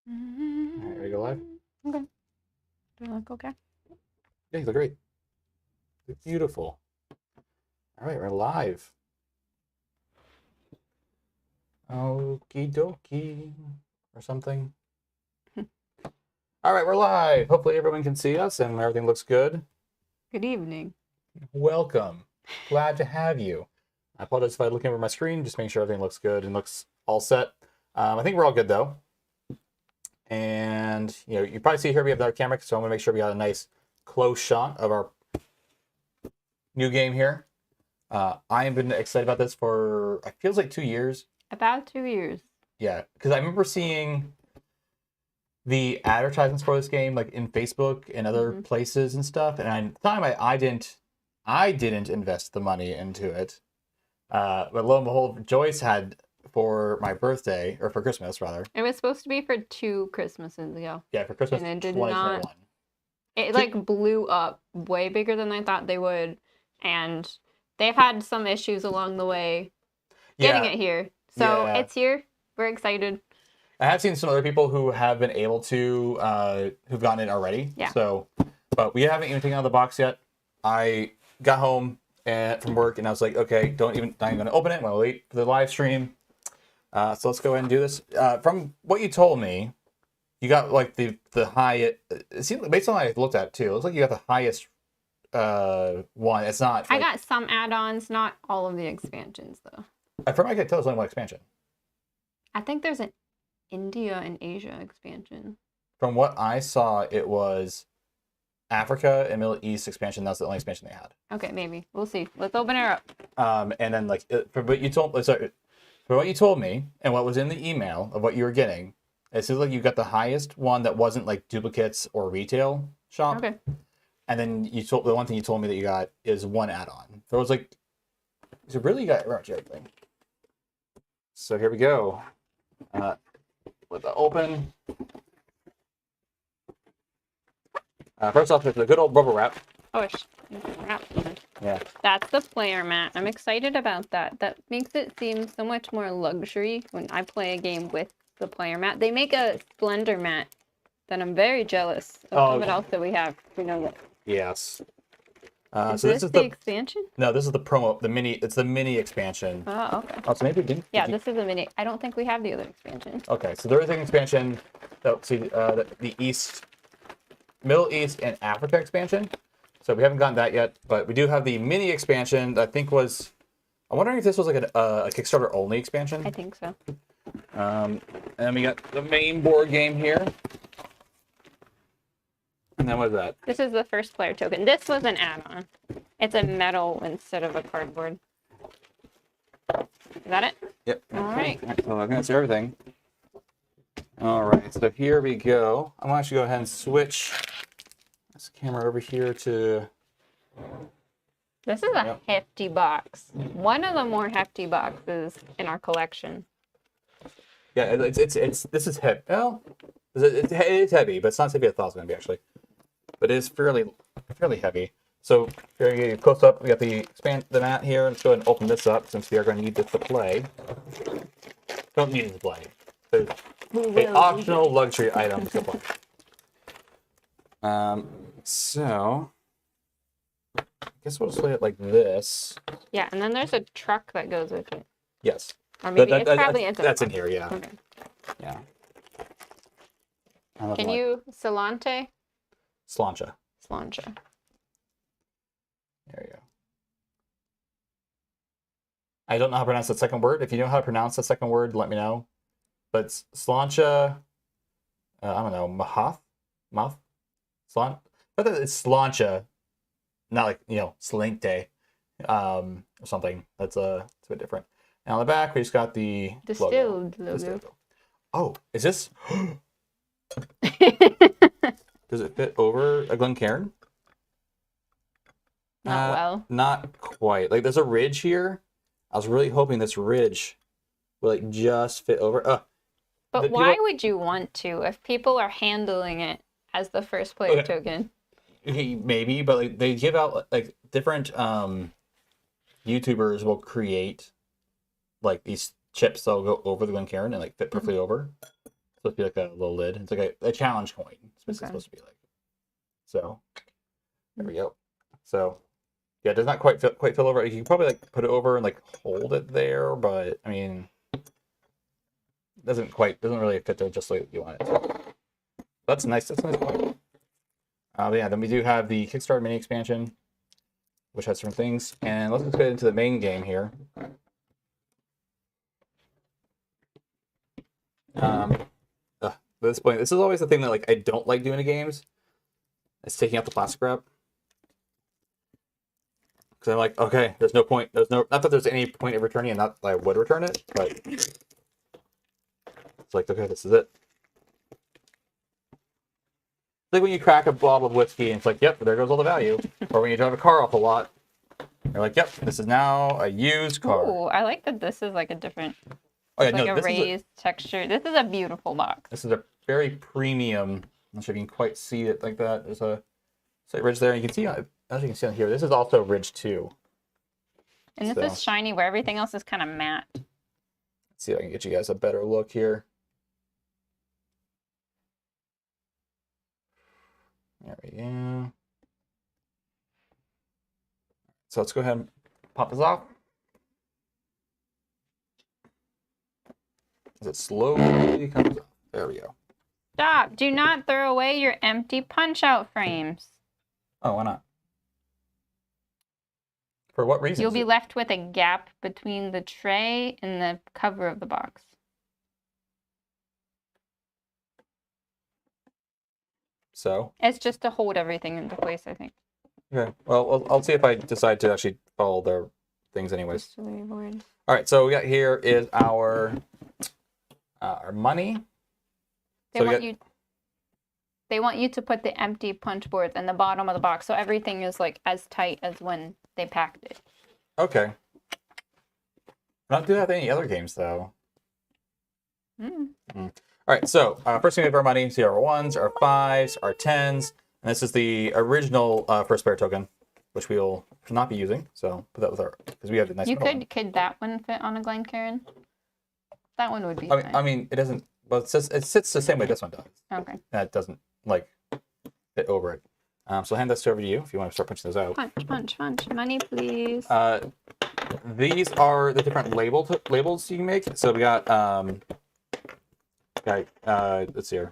All right, ready to go live? Okay. Do I look okay? Yeah, you look great. You look beautiful. All right, we're live. Okie dokie. Or something. All right, we're live. Hopefully everyone can see us and everything looks good. Good evening. Welcome. Glad to have you. I apologize if I look over my screen, just making sure everything looks good and looks all set. I think we're all good though. And you probably see here we have our camera, so I'm gonna make sure we got a nice close shot of our new game here. I have been excited about this for it feels like 2 years. About 2 years. Yeah, because I remember seeing the advertisements for this game like in Facebook and other places and stuff, and at the time I didn't invest the money into it. But lo and behold, Joyce had for my birthday, or for Christmas rather. It was supposed to be for 2 Christmases ago. Yeah, for Christmas And it did 2021. not. It like blew up way bigger than I thought they would, and they've had some issues along the way getting it here. So it's here. We're excited. I have seen some other people who have been able to, who've gotten it already. Yeah. So, but we haven't even taken it out of the box yet. I got home from work and I was like, okay, not even going to open it. I'm going to wait for the live stream. So let's go ahead and do this. From what you told me, you got like the high. It seemed based on what I looked at too. It looks like you got the highest one. It's not. I got some add-ons, not all of the expansions though. From what I could tell, it's only one expansion. I think there's an India and Asia expansion. From what I saw, it was Africa and Middle East expansion. That's the only expansion they had. Okay, maybe we'll see. Let's open her up. And then like from what you told me and what was in the email of what you were getting, it seems like you got the highest one that wasn't like duplicates or retail shop. Okay. And then the one thing you told me that you got is one add-on. So it was like, so really you got pretty much everything. So here we go. With the open. First off, there's the good old bubble wrap. Oh, Yeah. That's the player mat. I'm excited about that. That makes it seem so much more luxury when I play a game with the player mat. They make a Splendor mat that I'm very jealous of what else that we have. We know that. Yes. So this is the expansion? No, this is the promo, the mini. It's the mini expansion. Oh, okay. Oh, so maybe we didn't. Yeah, this is the mini. I don't think we have the other expansion. Okay, so there is an expansion. So see, the East, Middle East, and Africa expansion. So we haven't gotten that yet, but we do have the mini expansion. That I think was. I'm wondering if this was like a Kickstarter only expansion. I think so. And then we got the main board game here. And then what is that? This is the first player token. This was an add-on. It's a metal instead of a cardboard. Is that it? Yep. All right. So I think that's everything. All right. So here we go. I'm going to actually go ahead and switch this camera over here to. This is a hefty box. One of the more hefty boxes in our collection. Yeah, it's this is heavy. Well, it is heavy, but it's not as heavy as I thought it was going to be actually. But it is fairly heavy. So here you get close up. We got the mat here. Let's go ahead and open this up since we are going to need this to play. Don't need it to play. There's an optional luxury item to play. So I guess we'll just play it like this. Yeah, and then there's a truck that goes with it. Yes. Or maybe it's probably that's in here. Yeah. Okay. Yeah. Can you Salante? Slancha. Slancha. There you go. I don't know how to pronounce that second word. If you know how to pronounce the second word, let me know. But Slancha, I don't know, Math? Slant? I thought it's Slancha, not like, Slinte, or something. It's a bit different. And on the back, we just got the Distilled logo. Distilled. Oh, is this? Does it fit over a Glencairn? Not well. Not quite. Like, there's a ridge here. I was really hoping this ridge will like just fit over. But why would you want to if people are handling it as the first player token? Maybe, but like they give out like different YouTubers will create like these chips that'll go over the Glencairn and like fit perfectly over. supposed to be like a little lid. It's like a challenge coin. It's basically supposed to be like. So there we go. So yeah, it does not quite fill over. You can probably like put it over and like hold it there, but I mean, doesn't really fit there just like you want it to. That's nice. That's a nice point. Yeah, then we do have the Kickstarter mini expansion, which has different things. And let's just get into the main game here. At this point, this is always the thing that like I don't like doing in games. It's taking out the plastic wrap. Because I'm like, okay, there's no point. Not that there's any point of returning, and not that I would return it, but it's like, okay, this is it. It's like when you crack a bottle of whiskey and it's like, yep, there goes all the value. Or when you drive a car off a lot, you're like, yep, this is now a used car. Oh, I like that this is like a different, oh, yeah, like no, a raised texture. This is a beautiful box. This is a very premium. I'm not sure if you can quite see it like that. There's a slight ridge there. And you can see, as you can see on here, this is also ridge 2. And this is shiny where everything else is kind of matte. Let's see if I can get you guys a better look here. There we go. So let's go ahead and pop this off. As it slowly comes off. There we go. Stop! Do not throw away your empty punch-out frames. Oh, why not? For what reason? You'll be left with a gap between the tray and the cover of the box. So? It's just to hold everything into place, I think. Okay. Well, I'll see if I decide to actually follow their things anyways. All right, so we got here is our money. They want you to put the empty punch boards in the bottom of the box, so everything is like as tight as when they packed it. Okay. Not do that with any other games though. All right, so first thing we have our money. See our 1s, our 5s, our 10s, and this is the original first player token, which we'll not be using. So put that with our, because we have the nice. Could that one fit on a Glencairn? That one would be. I mean, it doesn't. Well, it sits the same way this one does. Okay. That doesn't like fit over it. So I'll hand this over to you if you want to start punching those out. Punch. Money, please. These are the different labels you can make. So we got let's see here.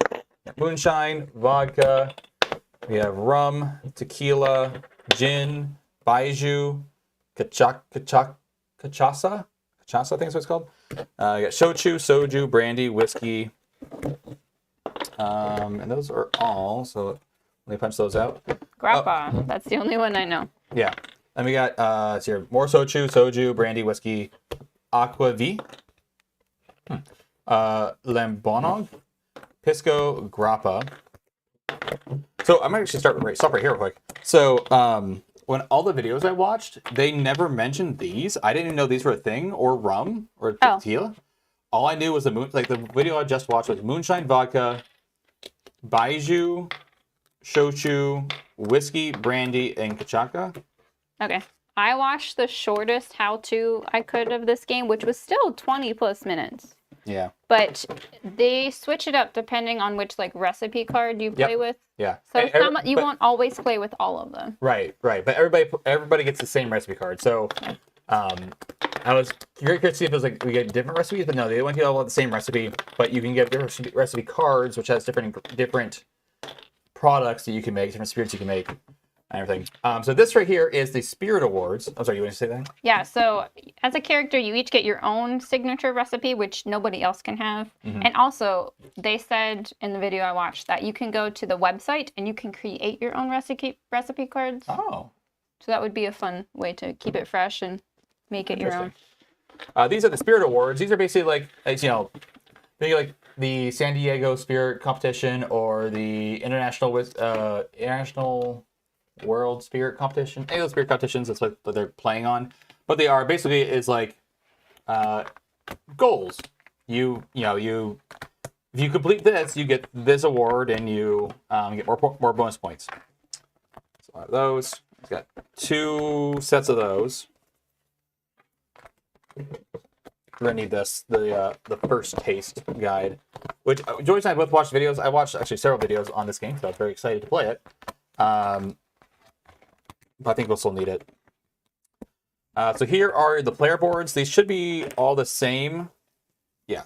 Moonshine, vodka. We have rum, tequila, gin, baijiu, cachaça. Cachaça, I think is what it's called. You got shochu, soju, brandy, whiskey. And those are all. So let me punch those out. Grappa. Oh. That's the only one I know. Yeah. Then we got let's see here. More soju, brandy, whiskey, aqua v. Lambonog, pisco, grappa. So I'm gonna actually stop right here real quick. So when all the videos I watched, they never mentioned these. I didn't even know these were a thing, or rum, or tequila. All I knew was the video I just watched was moonshine, vodka, baijiu, shochu, whiskey, brandy, and cachaça. Okay. I watched the shortest how-to I could of this game, which was still 20 plus minutes. Yeah. But they switch it up depending on which like recipe card you play with. Yeah. So you won't always play with all of them. Right. But everybody gets the same recipe card. So I was curious to see if it was like we get different recipes, but no, they want you to all have the same recipe, but you can get different recipe cards, which has different products that you can make, different spirits you can make. And everything. So this right here is the Spirit Awards. I'm sorry, you want to say that? Yeah, so as a character, you each get your own signature recipe, which nobody else can have. Mm-hmm. And also, they said in the video I watched that you can go to the website and you can create your own recipe cards. Oh. So that would be a fun way to keep it fresh and make it your own. These are the Spirit Awards. These are basically like the San Diego Spirit Competition or the International World Spirit Competition. Any of those spirit competitions, that's what they're playing on. But they are basically is like goals. If you complete this, you get this award and you get more bonus points. So I have those. I've got 2 sets of those. we're gonna need this, the first taste guide, which Joyce and I both watched videos. I watched actually several videos on this game, so I'm very excited to play it. But I think we'll still need it. So here are the player boards. These should be all the same. Yeah.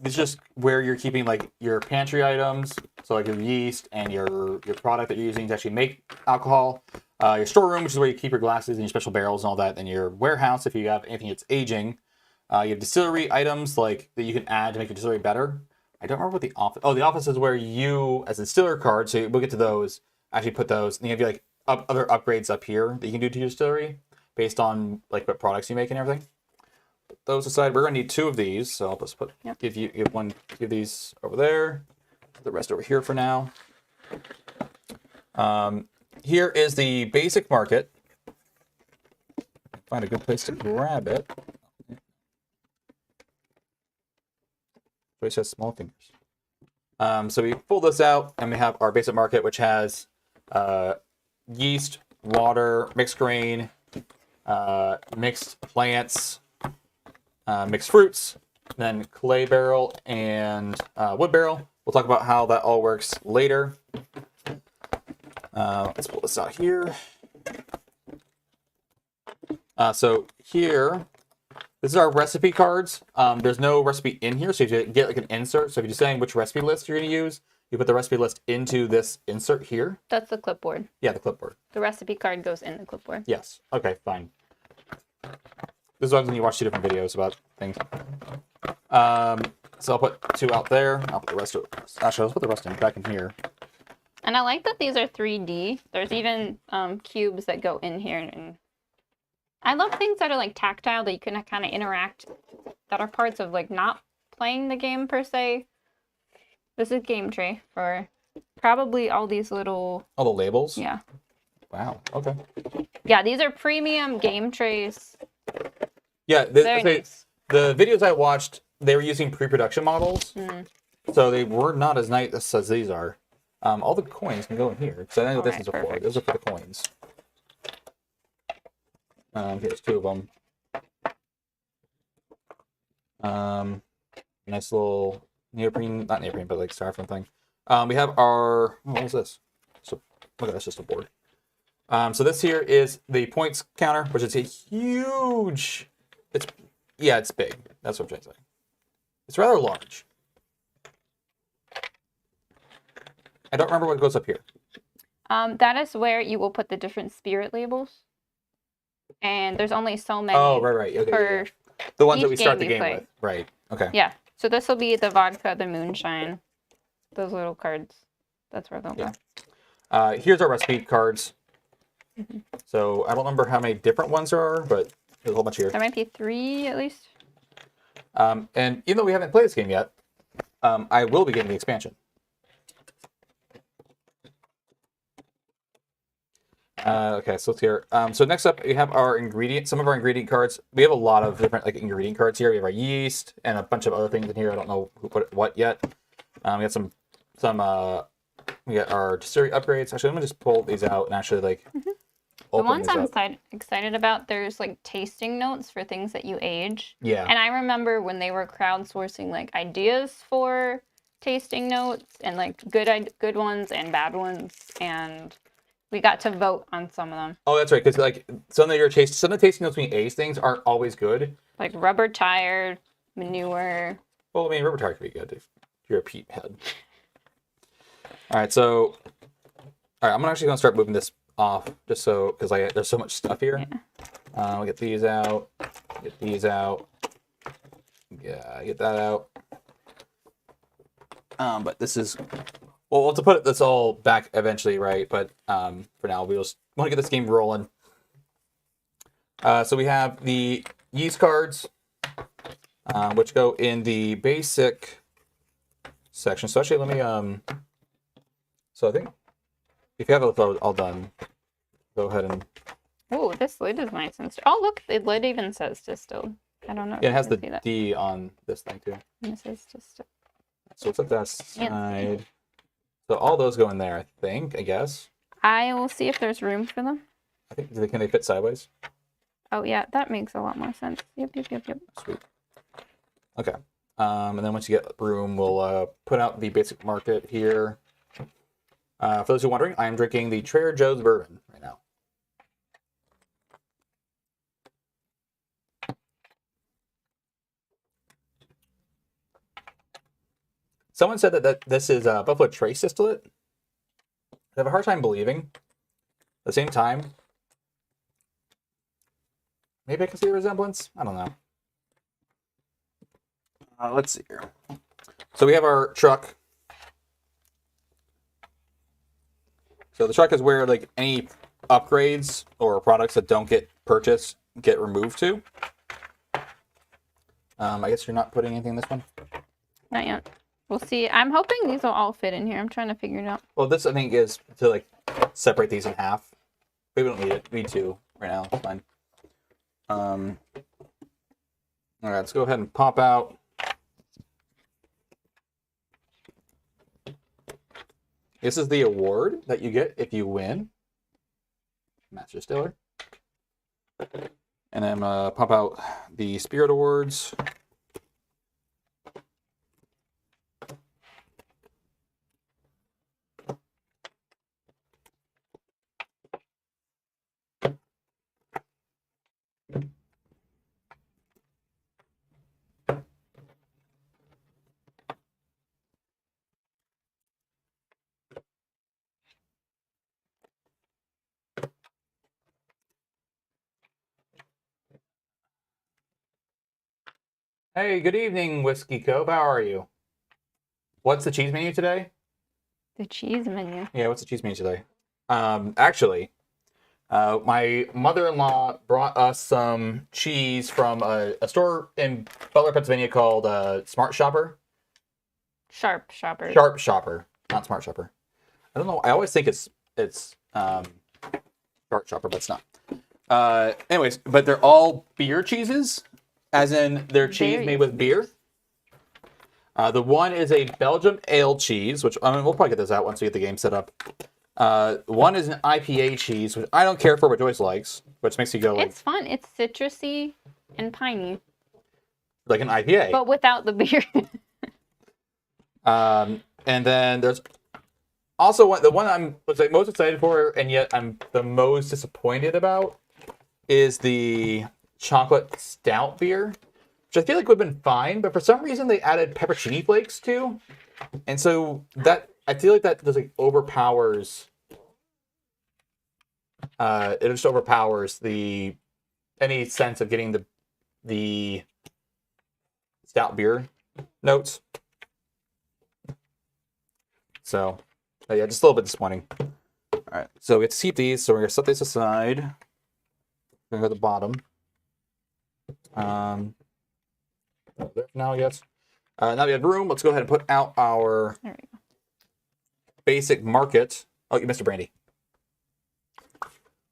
It's just where you're keeping like your pantry items, so like your yeast and your product that you're using to actually make alcohol. Your storeroom, which is where you keep your glasses and your special barrels and all that. And your warehouse, if you have anything that's aging. You have distillery items like that you can add to make your distillery better. I don't remember what the office. Oh, the office is where you, as a distiller card, so we'll get to those. Actually, put those. And you have like other upgrades up here that you can do to your distillery based on like what products you make and everything. Those aside, we're gonna need 2 of these, so I'll just put give these over there, the rest over here for now. Here is the basic market. Find a good place to grab it. Joyce has small fingers. So we pull this out, and we have our basic market, which has yeast, water, mixed grain, mixed plants. Mixed fruits, then clay barrel and wood barrel. We'll talk about how that all works later. Let's pull this out here. So here, this is our recipe cards. There's no recipe in here, so you have to get like an insert. So if you're saying which recipe list you're going to use, you put the recipe list into this insert here. That's the clipboard. Yeah, the clipboard. The recipe card goes in the clipboard. Yes. Okay, fine. This is when you watch 2 different videos about things. So I'll put 2 out there. I'll put the rest of actually, let's put the rest back in here. And I like that these are 3D. There's even cubes that go in here. And I love things that are like tactile that you can kind of interact, that are parts of like not playing the game per se. This is game tray for probably all these little... All the labels? Yeah. Wow, okay. Yeah, these are premium game trays. Yeah, Nice. The videos I watched, they were using pre-production models, so they were not as nice as these are. All the coins can go in here, because I know this is a 4. Those are for the coins. Here's 2 of them. Nice little neoprene, not neoprene, but like styrofoam thing. We have our, what is this? So, look at that's just a board. So this here is the points counter, which is a huge, it's big. That's what I'm trying to say. It's rather large. I don't remember what goes up here. That is where you will put the different spirit labels. And there's only so many. Oh, right. Okay, for the ones that we each start the game game you with. Right. Okay. Yeah. So this will be the vodka, the moonshine, those little cards. That's where they'll go. Here's our recipe cards. So I don't remember how many different ones there are, but there's a whole bunch here. There might be 3 at least. And even though we haven't played this game yet, I will be getting the expansion. Okay, so let's hear. So next up, we have our some of our ingredient cards. We have a lot of different like ingredient cards here. We have our yeast and a bunch of other things in here. I don't know what yet. We got some. We got our distillery upgrades. Actually, I'm gonna just pull these out and actually like. The ones I'm excited about, there's like tasting notes for things that you age. Yeah. And I remember when they were crowdsourcing like ideas for tasting notes and like good ones and bad ones, and we got to vote on some of them. Oh, that's right. Because like some of the tasting notes when you age things aren't always good. Like rubber tire, manure. Well, I mean, rubber tire could be good if you're a Pete head. All right, so I'm actually gonna start moving this off just so because there's so much stuff here. Yeah. We'll get these out. Get these out. Yeah, get that out. But this is. Well, we'll have to put this all back eventually, right? But for now, we just want to get this game rolling. So we have the yeast cards, which go in the basic section. So actually, let me. So I think if you have it all done, go ahead and. Oh, this lid is nice and oh, look, the lid even says distilled. I don't know. Yeah, it has the D on this thing too. And it says distilled. So it's at that side. So all those go in there, I guess. I will see if there's room for them. I think, can they fit sideways? Oh, yeah, that makes a lot more sense. Yep. Sweet. Okay. And then once you get room, we'll put out the basic market here. For those who are wondering, I am drinking the Trader Joe's bourbon right now. Someone said that this is Buffalo Trace distillate. I have a hard time believing. At the same time, maybe I can see a resemblance. I don't know. Let's see here. So we have our truck. So the truck is where like any upgrades or products that don't get purchased get removed to. I guess you're not putting anything in this one? Not yet. We'll see. I'm hoping these will all fit in here. I'm trying to figure it out. Well, this I think is to like separate these in half. We don't need it. We need two right now. It's fine. All right, let's go ahead and pop out. This is the award that you get if you win Master Distiller. And then pop out the Spirit Awards. Hey, good evening, Whiskey Cove. How are you? What's the cheese menu today? The cheese menu. Yeah, what's the cheese menu today? Actually, my mother-in-law brought us some cheese from a store in Butler, Pennsylvania called Smart Shopper. Sharp Shopper. Sharp Shopper, not Smart Shopper. I don't know. I always think it's Sharp Shopper, but it's not. Anyways, but they're all beer cheeses, as in they're cheese made with beer. The one is a Belgium ale cheese, which I mean, we'll probably get this out once we get the game set up. One is an IPA cheese, which I don't care for, but Joyce likes, which makes you go like... It's fun. It's citrusy and piney. Like an IPA. But without the beer. And then there's also the one I'm most excited for, and yet I'm the most disappointed about, is the chocolate stout beer, which I feel like would have been fine, but for some reason they added pepperoni flakes too, and so that I feel like that just like overpowers. It just overpowers any sense of getting the stout beer notes. So, yeah, just a little bit disappointing. All right, so we have to keep these, so we're gonna set these aside. We're gonna go to the bottom. There now, yes. Now we have room. Let's go ahead and put out our basic market. Oh, you missed a brandy.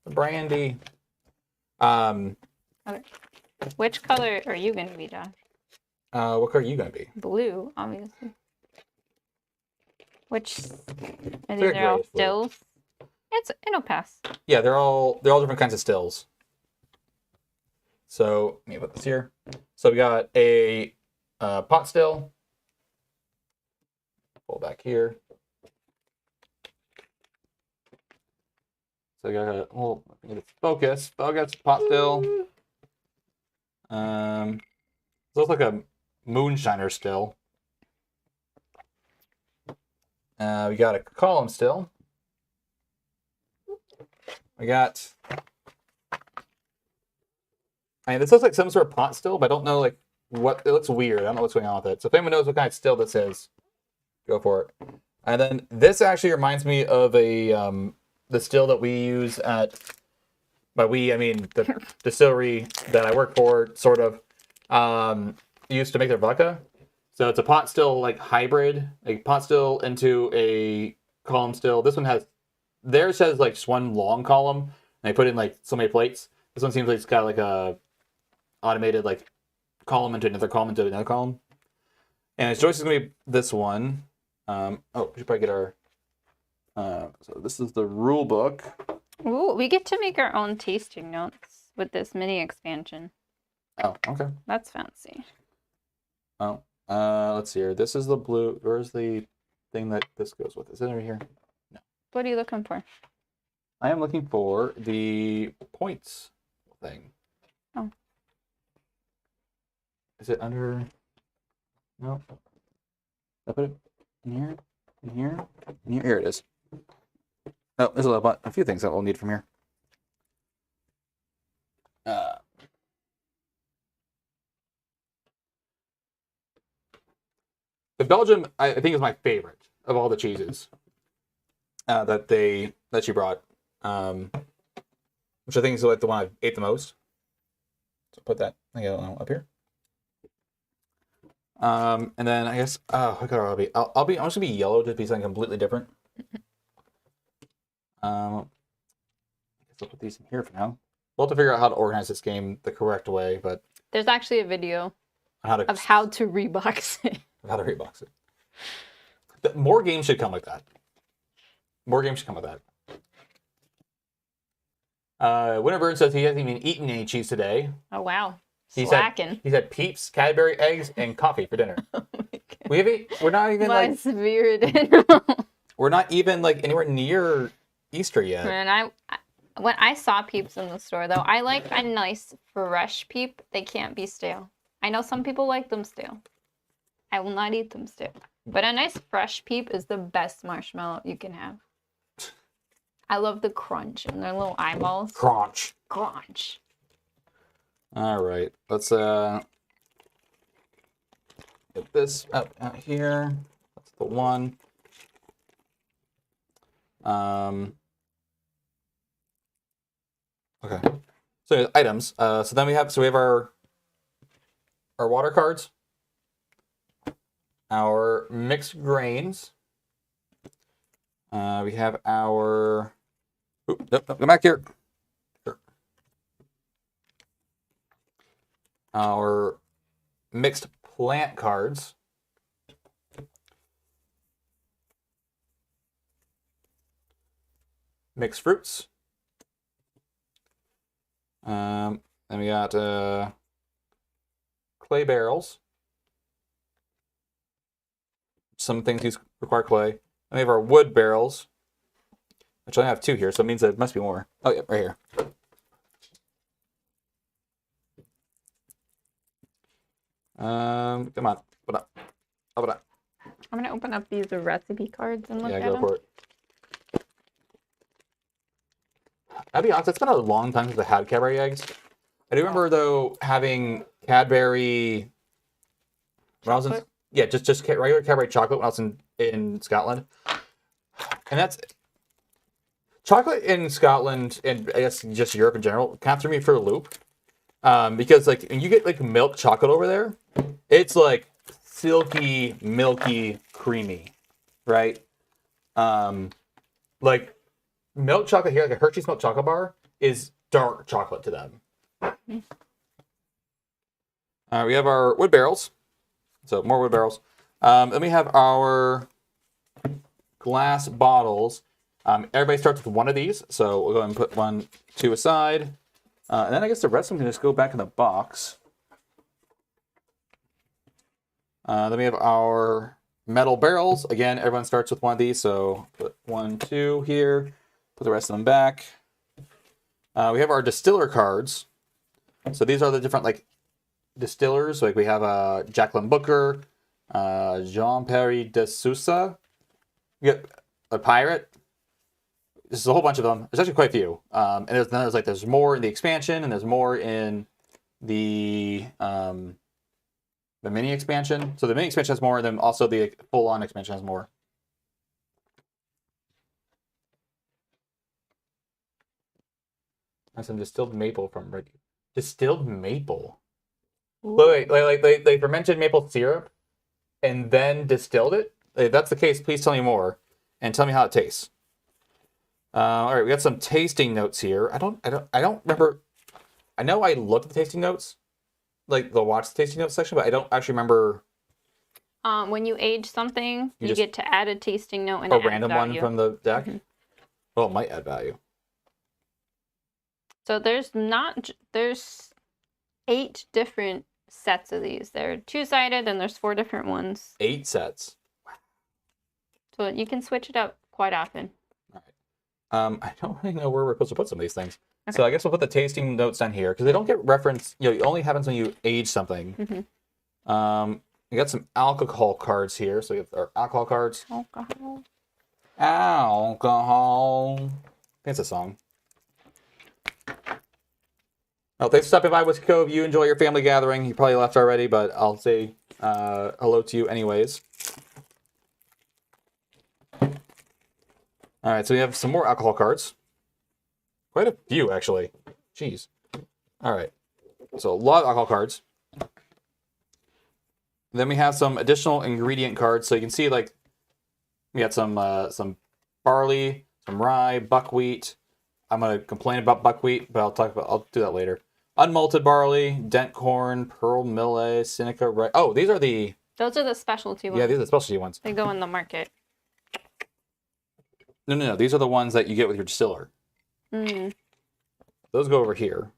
The brandy. Okay. Which color are you going to be, Josh? What color are you going to be? Blue, obviously. Which are these are all stills? It'll pass. Yeah, they're all different kinds of stills. So let me put this here. So we got a pot still. Pull back here. So we got a focus pot still. This looks like a moonshiner still. We got a column still. We got. I mean, this looks like some sort of pot still, but I don't know like what. It looks weird. I don't know what's going on with it. So if anyone knows what kind of still this is, go for it. And then this actually reminds me of the still that we use at. By we, I mean the distillery that I work for, sort of. Used to make their vodka. So it's a pot still like hybrid, a pot still into a column still. This one theirs has like just one long column, and they put in like so many plates. This one seems like it's got like a automated like column into another column into another column. And Joyce is gonna be this one. We should probably get our. So this is the rule book. Ooh, we get to make our own tasting notes with this mini expansion. Oh, okay. That's fancy. Oh, let's see here. This is the blue. Where's the thing that this goes with? Is it over here? No. What are you looking for? I am looking for the points thing. Oh. Is it under? No. I put it in here. In here. In here. Here it is. Oh, there's a few things that we'll need from here. The Belgium, I think, is my favorite of all the cheeses that you brought, which I think is like the one I ate the most. So put that up here. And then I guess what color I'll be? I'm just gonna be yellow to be something completely different. I guess I'll put these in here for now. We'll have to figure out how to organize this game the correct way, but there's actually a video of how to rebox it. How to rebox it. More games should come like that. More games should come like that. Winterbird says he hasn't even eaten any cheese today. Oh wow. Slacking. He said Peeps, Cadbury eggs, and coffee for dinner. Oh we're not even my spirit animal. We're not even like anywhere near Easter yet. Man, when I saw Peeps in the store though, I like a nice fresh Peep. They can't be stale. I know some people like them stale. I will not eat them stale. But a nice fresh Peep is the best marshmallow you can have. I love the crunch and their little eyeballs. Crunch. Crunch. All right, let's get this up out here. That's the one. Okay. So items. So then we have our water cards, our mixed grains. We have our. Nope, go back here. Our mixed plant cards. Mixed fruits. Then we got clay barrels. Some things require clay. Then we have our wood barrels, which I only have 2 here, so it means there must be more. Oh yeah, right here. Come on, open up. Open up. I'm gonna open up these recipe cards and look at them. Yeah, go for it. I'll be honest, it's been a long time since I had Cadbury eggs. I do remember though having Cadbury when I was in just regular Cadbury chocolate when I was in Scotland, and that's chocolate in Scotland and I guess just Europe in general kind of threw me for a loop. Because like when you get like milk chocolate over there, it's like silky, milky, creamy, right? Like milk chocolate here, like a Hershey's milk chocolate bar, is dark chocolate to them. We have our wood barrels, so more wood barrels. Then we have our glass bottles. Everybody starts with one of these, so we'll go ahead and put 2 aside. And then I guess the rest of them can just go back in the box. Then we have our metal barrels. Again, everyone starts with one of these, so put 1, 2 here. Put the rest of them back. We have our distiller cards. So these are the different like distillers. Like we have Jacqueline Booker, Jean-Pierre de Sousa. We got a pirate. This is a whole bunch of them. There's actually quite a few. And there's more in the expansion, and there's more in the mini expansion. So the mini expansion has more, and then also the full-on expansion has more. That's some distilled maple from Ricky. Distilled maple. Wait, they fermented maple syrup and then distilled it? If that's the case, please tell me more and tell me how it tastes. All right, we got some tasting notes here. I don't remember. I know I looked at the tasting notes, like the watch the tasting notes section, but I don't actually remember. When you age something, you get to add a tasting note and a random one from the deck. Mm-hmm. Well, it might add value. So there's 8 different sets of these. They're 2-sided, and there's 4 different ones. 8 sets. So you can switch it up quite often. All right. I don't really know where we're supposed to put some of these things. Okay. So I guess we'll put the tasting notes down here because they don't get referenced. It only happens when you age something. Mm-hmm. We got some alcohol cards here. So we have our alcohol cards. Alcohol. Alcohol. I think it's a song. Oh, thanks for stopping by, Whisky Cove. You enjoy your family gathering. You probably left already, but I'll say hello to you anyways. All right, so we have some more alcohol cards. Quite a few, actually. Jeez. All right. So a lot of alcohol cards. Then we have some additional ingredient cards. So you can see, like, we got some barley, some rye, buckwheat. I'm gonna complain about buckwheat, but I'll do that later. Unmalted barley, dent corn, pearl millet, Seneca rye. Oh, those are the specialty ones. Yeah, these are the specialty ones. They go in the market. No. These are the ones that you get with your distiller. Mm. Those go over here.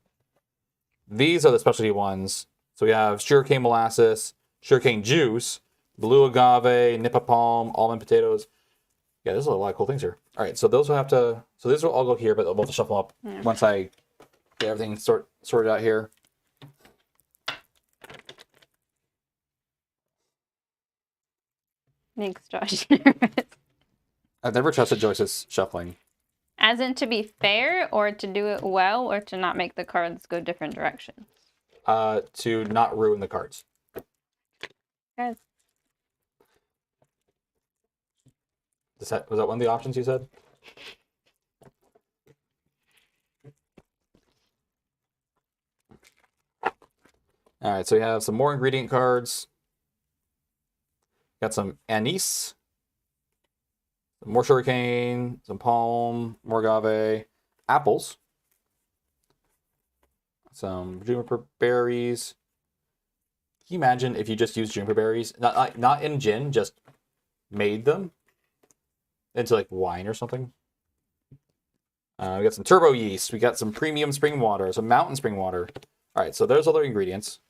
These are the specialty ones. So we have sugarcane molasses, sugarcane juice, blue agave, nipa palm, almond potatoes. Yeah, there's a lot of cool things here. All right, so those will have to. So these will all go here, but they'll both shuffle up once I get everything sorted out here. Makes Josh nervous. I've never trusted Joyce's shuffling. As in to be fair, or to do it well, or to not make the cards go different directions? To not ruin the cards. Guys. Was that one of the options you said? All right, so we have some more ingredient cards. Got some anise, more sugarcane, some palm, more agave, apples, some juniper berries. Can you imagine if you just used juniper berries, not in gin, just made them into like wine or something? We got some turbo yeast. We got some premium spring water, some mountain spring water. All right, so there's other ingredients.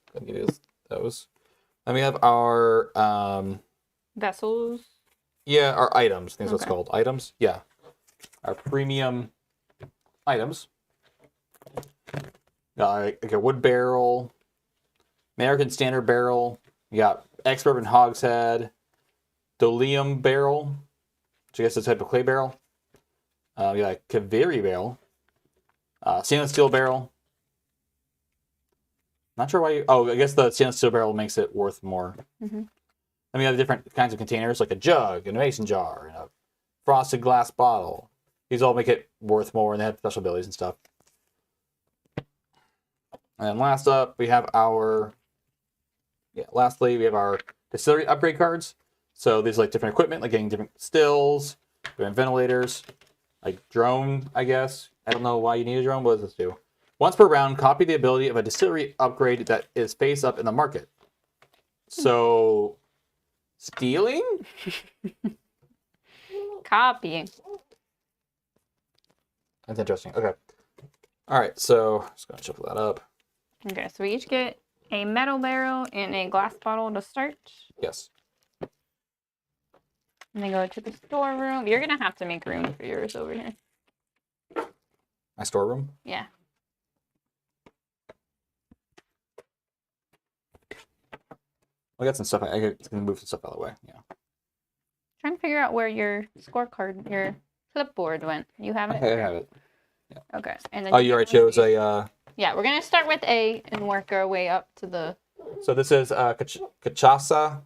Those. Then we have our vessels. Yeah, our items. I think that's what it's called. Items. Yeah, our premium items. Got like a wood barrel, American Standard barrel. You got ex-bourbon hogshead, Dolium barrel, which I guess is a type of clay barrel. We got a Kaveri barrel, stainless steel barrel. Not sure why you... Oh, I guess the stainless steel barrel makes it worth more. Mm-hmm. Then we have different kinds of containers, like a jug, and a mason jar, and a frosted glass bottle. These all make it worth more, and they have special abilities and stuff. And then last up, we have our... lastly, we have our distillery upgrade cards. So these are like different equipment, like getting different stills, different ventilators, like drone, I guess. I don't know why you need a drone. What does this do? Once per round, copy the ability of a distillery upgrade that is face up in the market. So, stealing? Copying. That's interesting. Okay. All right, so just going to shuffle that up. Okay, so we each get a metal barrel and a glass bottle to start. Yes. And then go to the storeroom. You're going to have to make room for yours over here. My storeroom? Yeah. I got some stuff. I can move some stuff out of the way. Yeah. Trying to figure out where your scorecard, your clipboard went. You have it? I have it. Yeah. Okay. And then You already chose a... Yeah, we're going to start with A and work our way up to the... So this is cachaça.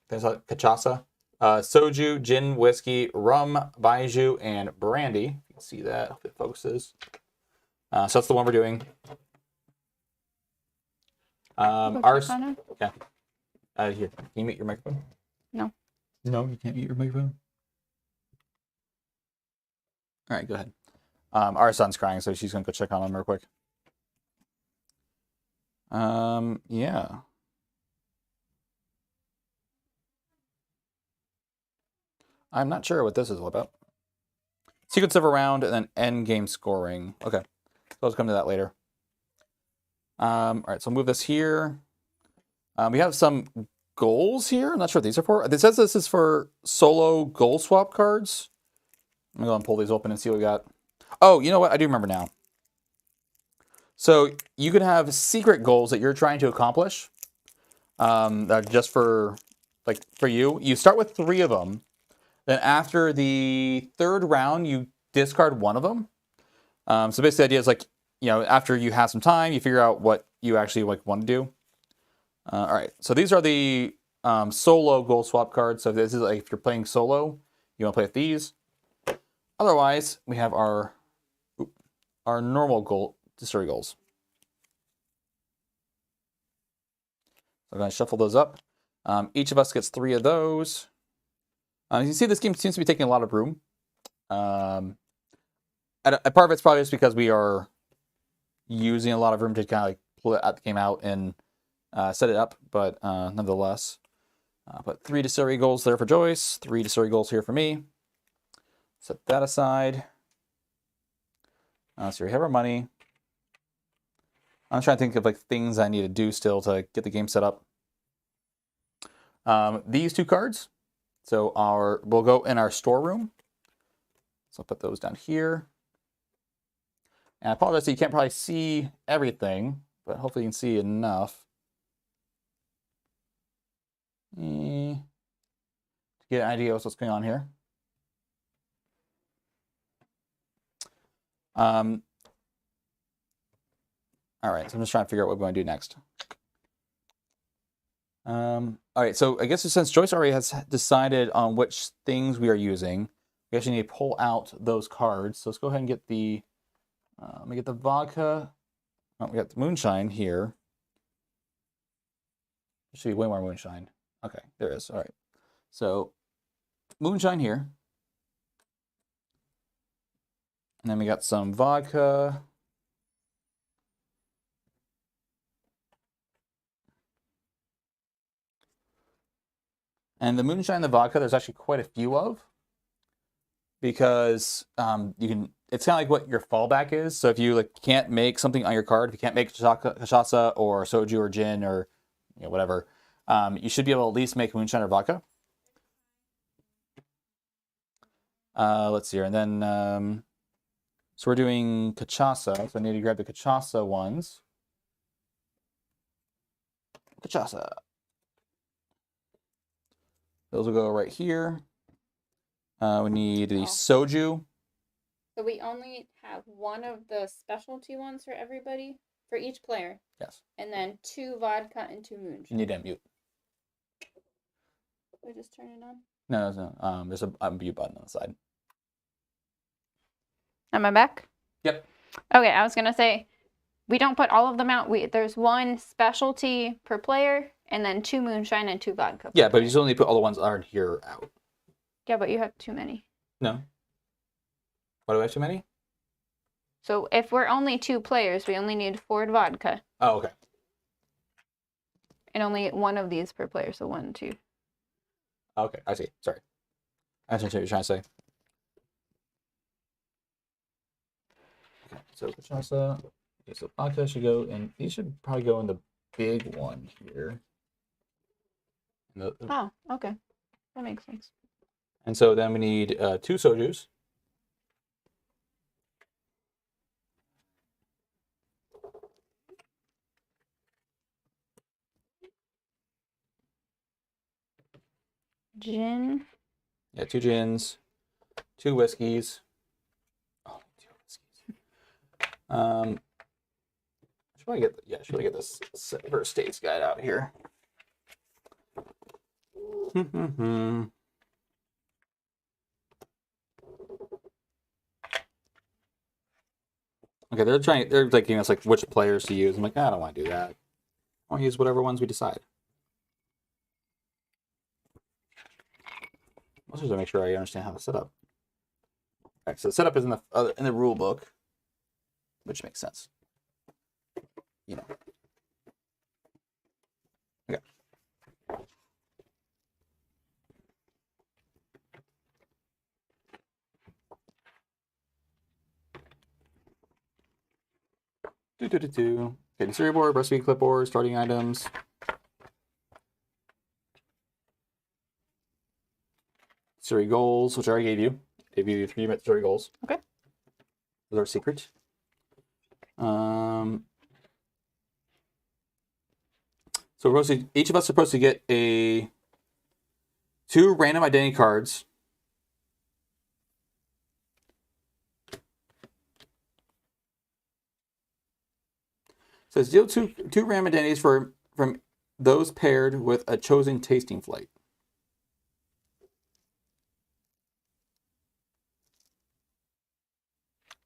There's cachaça. Soju, gin, whiskey, rum, baijiu, and brandy. You can see that. Hope it focuses. So that's the one we're doing. Ours. Yeah. Here. Can you mute your microphone? No. No, you can't mute your microphone. All right, go ahead. Our son's crying, so she's gonna go check on him real quick. Yeah. I'm not sure what this is all about. sequence of a round, and then end game scoring. Okay, so let's come to that later. All right, so I'll move this here. We have some goals here. I'm not sure what these are for. It says this is for solo goal swap cards. I'm going to pull these open and see what we got. Oh, you know what? I do remember now. So you can have secret goals that you're trying to accomplish. That are just for you. You start with 3 of them. Then after the 3rd round, you discard 1 of them. So basically, the idea is after you have some time, you figure out what you actually want to do. All right, so these are the solo goal swap cards. So this is if you're playing solo, you want to play with these. Otherwise, we have our normal distillery goals. So I'm going to shuffle those up. Each of us gets 3 of those. You can see this game seems to be taking a lot of room. A part of it's probably just because we are using a lot of room to kind of pull the game out and set it up, but nonetheless. Put 3 distillery goals there for Joyce, 3 distillery goals here for me. Set that aside. So we have our money. I'm trying to think of things I need to do still to get the game set up. These 2 cards. So we'll go in our storeroom. So I'll put those down here. And I apologize, you can't probably see everything, but hopefully you can see enough. To get an idea of what's going on here. All right, so I'm just trying to figure out what we want to do next. All right, so I guess since Joyce already has decided on which things we are using, we actually need to pull out those cards. So let's go ahead and get the, let me get the vodka. Oh, we got the moonshine here. There should be way more moonshine. Okay, there is. All right. So moonshine here. And then we got some vodka. And the moonshine and the vodka, there's actually quite a few of. Because it's kind of like what your fallback is. So if you can't make something on your card, if you can't make cachaça or soju or gin or whatever, you should be able to at least make moonshine or vodka. Let's see here. And then, so we're doing cachaça. So I need to grab the cachaça ones. Cachaça. Those will go right here. We need the soju. So we only have 1 of the specialty ones for everybody, for each player. Yes. And then 2 vodka and 2 moonshine. You need to mute. We just turn it on? No. There's a mute button on the side. Am I back? Yep. Okay, I was going to say, we don't put all of them out. There's 1 specialty per player, and then 2 moonshine and 2 vodka. Yeah, but you still need to put all the ones that aren't here out. Yeah, but you have too many. No. Why do I have too many? So if we're only 2 players, we only need 4 vodka. Oh, okay. And only 1 of these per player, so 1, 2. Okay, I see. Sorry. I understand what you're trying to say. Okay, so cachaça. Okay, so vodka should go in. These should probably go in the big one here. Oh, okay. That makes sense. And so then we need 2 sojus. Gin. Yeah, 2 gins, 2 whiskeys. Oh, 2 whiskeys. Should I get this first states guide out here? Okay, they're giving us which players to use. I'm like, I don't want to do that. I want to use whatever ones we decide. Let's just make sure I understand how to set up. All right, so the setup is in the rule book, which makes sense. Okay. Okay, distillery board, recipe clipboard, starting items. Distillery goals, which I already gave you. Gave you 3 distillery goals. Okay. Those are secret. So each of us are supposed to get 2 random identity cards. So deal two random identities from those paired with a chosen tasting flight.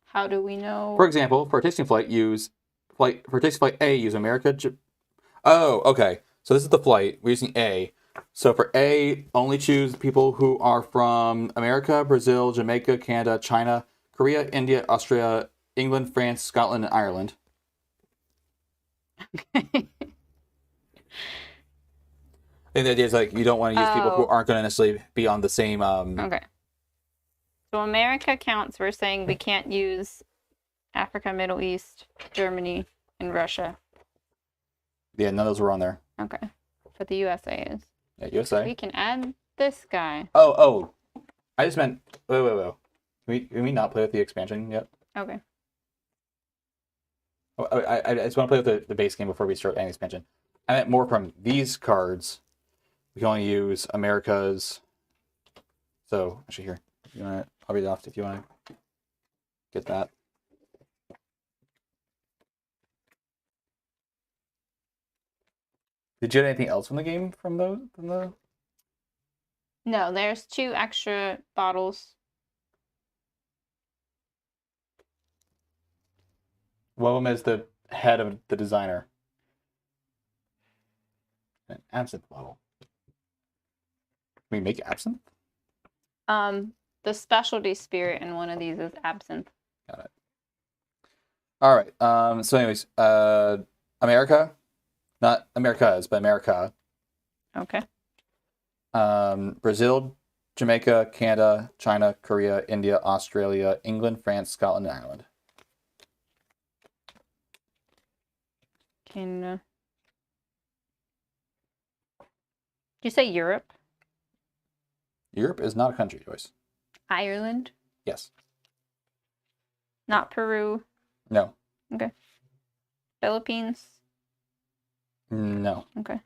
How do we know? For example, for tasting flight, use A, use America. Oh, okay. So this is the flight. We're using A. So for A, only choose people who are from America, Brazil, Jamaica, Canada, China, Korea, India, Australia, England, France, Scotland, and Ireland. Okay. I think the idea is like you don't want to use people who aren't going to necessarily be on the same. Okay. So America counts. We're saying we can't use Africa, Middle East, Germany, and Russia. Yeah, none of those were on there. Okay. But the USA is. Yeah, USA. We can add this guy. Oh. I just meant. Wait. Can we not play with the expansion yet? Okay. Oh, I just want to play with the base game before we start any expansion. I meant more from these cards. We can only use America's. So actually, here, you want? I'll read it off if you want to get that. Did you get anything else from the game from the? No, there's 2 extra bottles. One of them is the head of the designer. An absinthe bottle. Can we make absinthe? The specialty spirit in one of these is absinthe. Got it. All right. So, anyways, America, not Americas, but America. Okay. Brazil, Jamaica, Canada, China, Korea, India, Australia, England, France, Scotland, and Ireland. Did you say Europe? Europe is not a country, Joyce. Ireland? Yes. Not Peru? No. Okay. Philippines? No. Okay.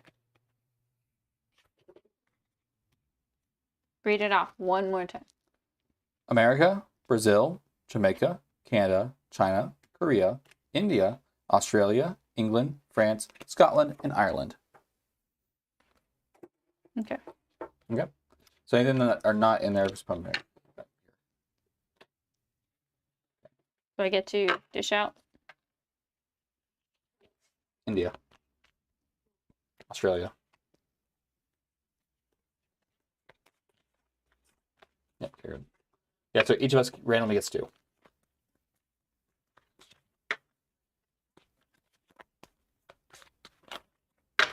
Read it off one more time. America, Brazil, Jamaica, Canada, China, Korea, India, Australia, England, France, Scotland, and Ireland. Okay. Okay. So anything that are not in there, just put them here. Do I get to dish out? India. Australia. Yep, good. Yeah, so each of us randomly gets 2.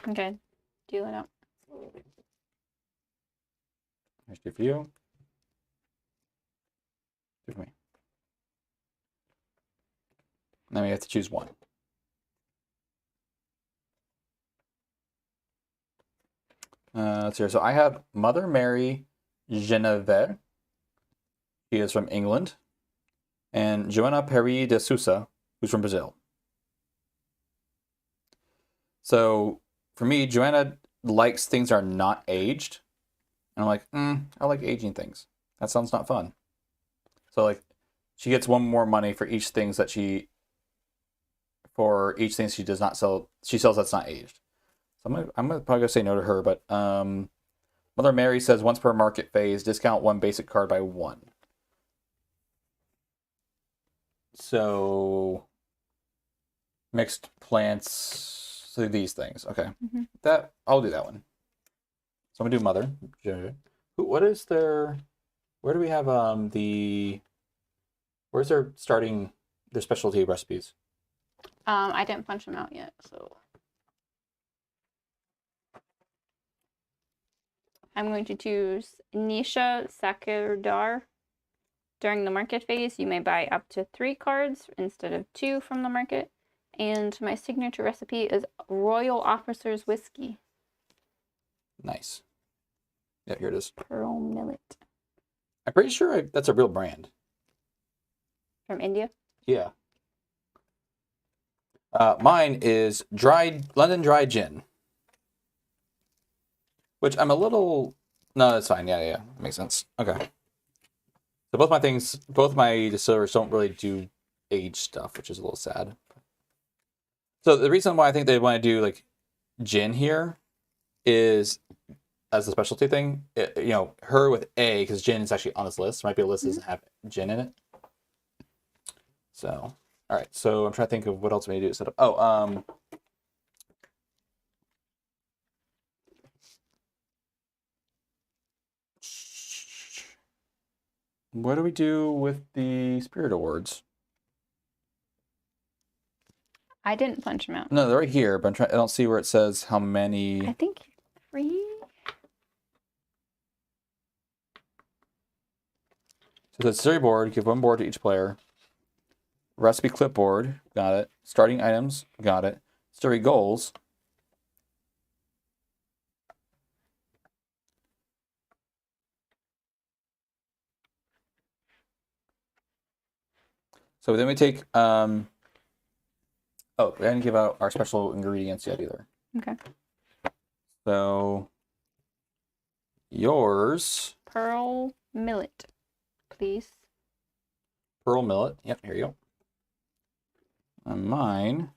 Okay. Deal it out. Here's 2 for you. 2 for me. And then we have to choose 1. Let's see. So I have Mother Mary Genevieve. She is from England. And Joana Peri de Sousa, who's from Brazil. So for me, Joanna likes things that are not aged. And I'm like, I like aging things. That sounds not fun. So like, she gets 1 more money for each thing that she does not sell. She sells that's not aged. So I'm gonna probably say no to her. But Mother Mary says once per market phase, discount 1 basic card by 1. So mixed plants. So these things. Okay. Mm-hmm. That I'll do that one. So I'm gonna do Mother. What is their? Where do we have where's their specialty recipes? I didn't punch them out yet, so I'm going to choose Nisha Sakardar. During the market phase, you may buy up to 3 cards instead of 2 from the market. and my signature recipe is Royal Officer's Whiskey. Nice. Yeah, here it is. Pearl Millet. I'm pretty sure that's a real brand. From India? Yeah. Mine is London Dry Gin. Which I'm a little... No, that's fine. Yeah. Makes sense. Okay. So both my distillers don't really do age stuff, which is a little sad. So the reason why I think they want to do like gin here is as a specialty thing. Her with A, because gin is actually on this list. Might be a list that doesn't have gin in it. So, all right. So I'm trying to think of what else we need to do to set up. What do we do with the Spirit Awards? I didn't punch them out. No, they're right here, but I don't see where it says how I many. think 3. So the distillery board, give 1 board to each player. Recipe clipboard, got it. Starting items, got it. Distillery goals. So then we take, we didn't give out our special ingredients yet either. Okay. So yours. Pearl Millet, please. Pearl Millet. Yep, here you go. And mine.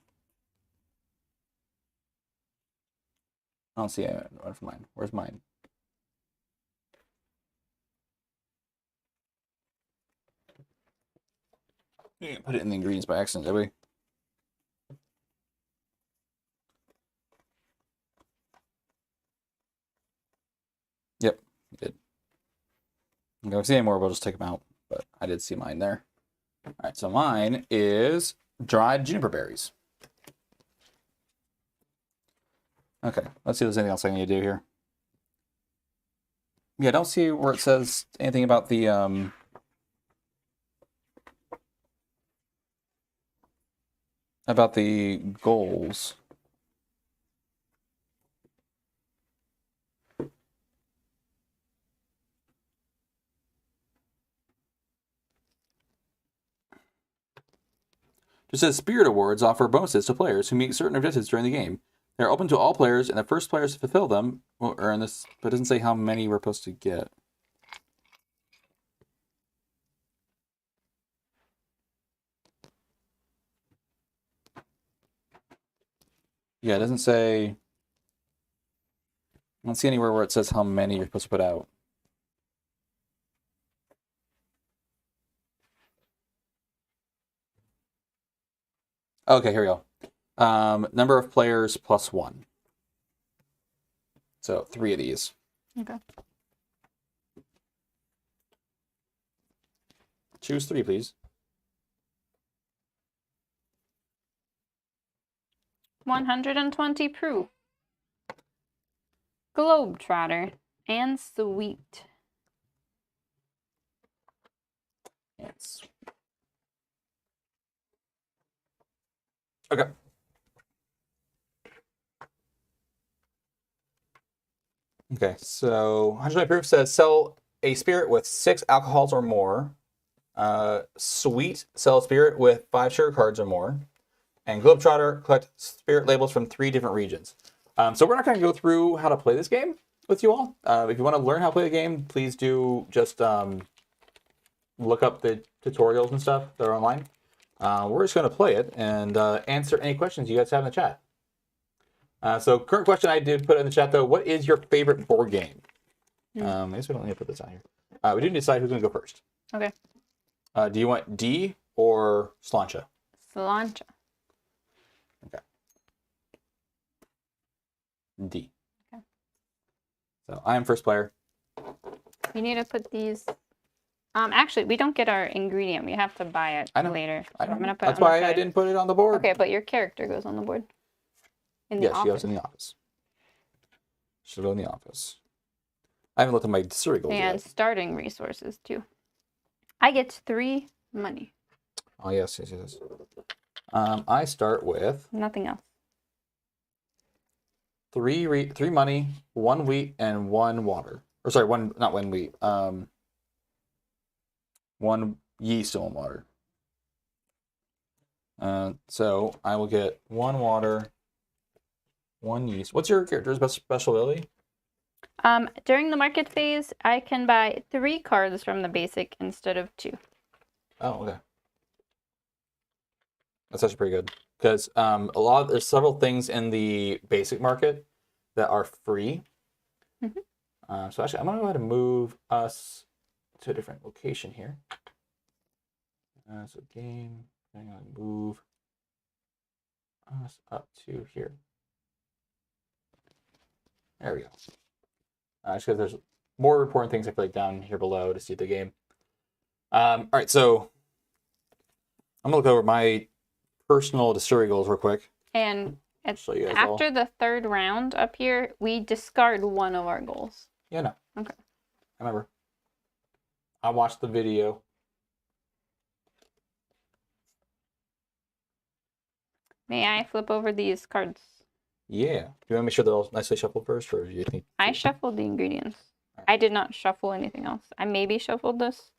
I don't see one for mine. Where's mine? We didn't put it in the ingredients by accident, did we? Yep, we did. If I see any more, we'll just take them out. But I did see mine there. All right, so mine is dried juniper berries. Okay, let's see if there's anything else I need to do here. Yeah, I don't see where it says anything about the goals. Just says Spirit Awards offer bonuses to players who meet certain objectives during the game. They are open to all players, and the first players to fulfill them will earn this, but it doesn't say how many we're supposed to get. Yeah, it doesn't say... I don't see anywhere where it says how many you're supposed to put out. Okay, here we go. Number of players plus 1. So 3 of these. Okay. Choose 3, please. 120 proof. Globetrotter and sweet. Yes. Okay. Okay, so 120 proof says sell a spirit with 6 alcohols or more. Sweet, sell a spirit with 5 sugar cards or more. And Globetrotter, collect spirit labels from 3 different regions. So we're not going to go through how to play this game with you all. If you want to learn how to play the game, please do just look up the tutorials and stuff that are online. We're just going to play it and answer any questions you guys have in the chat. So current question I did put in the chat, though. What is your favorite board game? I guess we don't need to put this on here. We do decide who's going to go first. Okay. Do you want D or Slancha? Slancha. Okay. D. Okay. So I am first player. You need to put these... actually, we don't get our ingredient. We have to buy it later. So I'm gonna put That's why I didn't put it on the board. Okay, but your character goes on the board. In the office. She goes in the office. She'll go in the office. I haven't looked at my distillery goals and yet. Starting resources, too. I get 3 money. Oh, yes. I start with Nothing else. three money, 1 wheat, and 1 water. Or sorry, not 1 wheat. 1 yeast and 1 water. So I will get 1 water, 1 yeast. What's your character's best special ability? During the market phase, I can buy 3 cards from the basic instead of 2. Oh, okay. That's actually pretty good because there's several things in the basic market that are free. So actually, I'm gonna go ahead and move us to a different location here. So game, I'm gonna move us up to here. There we go. Just because there's more important things I feel like down here below to see the game. All right, so I'm gonna look over my personal distillery goals real quick. And after the 3rd round up here, we discard 1 of our goals. Yeah, no. Okay. I remember. I watched the video. May I flip over these cards? Yeah. Do you want to make sure they're all nicely shuffled first, or do you think? I shuffled the ingredients. Right. I did not shuffle anything else. I maybe shuffled this.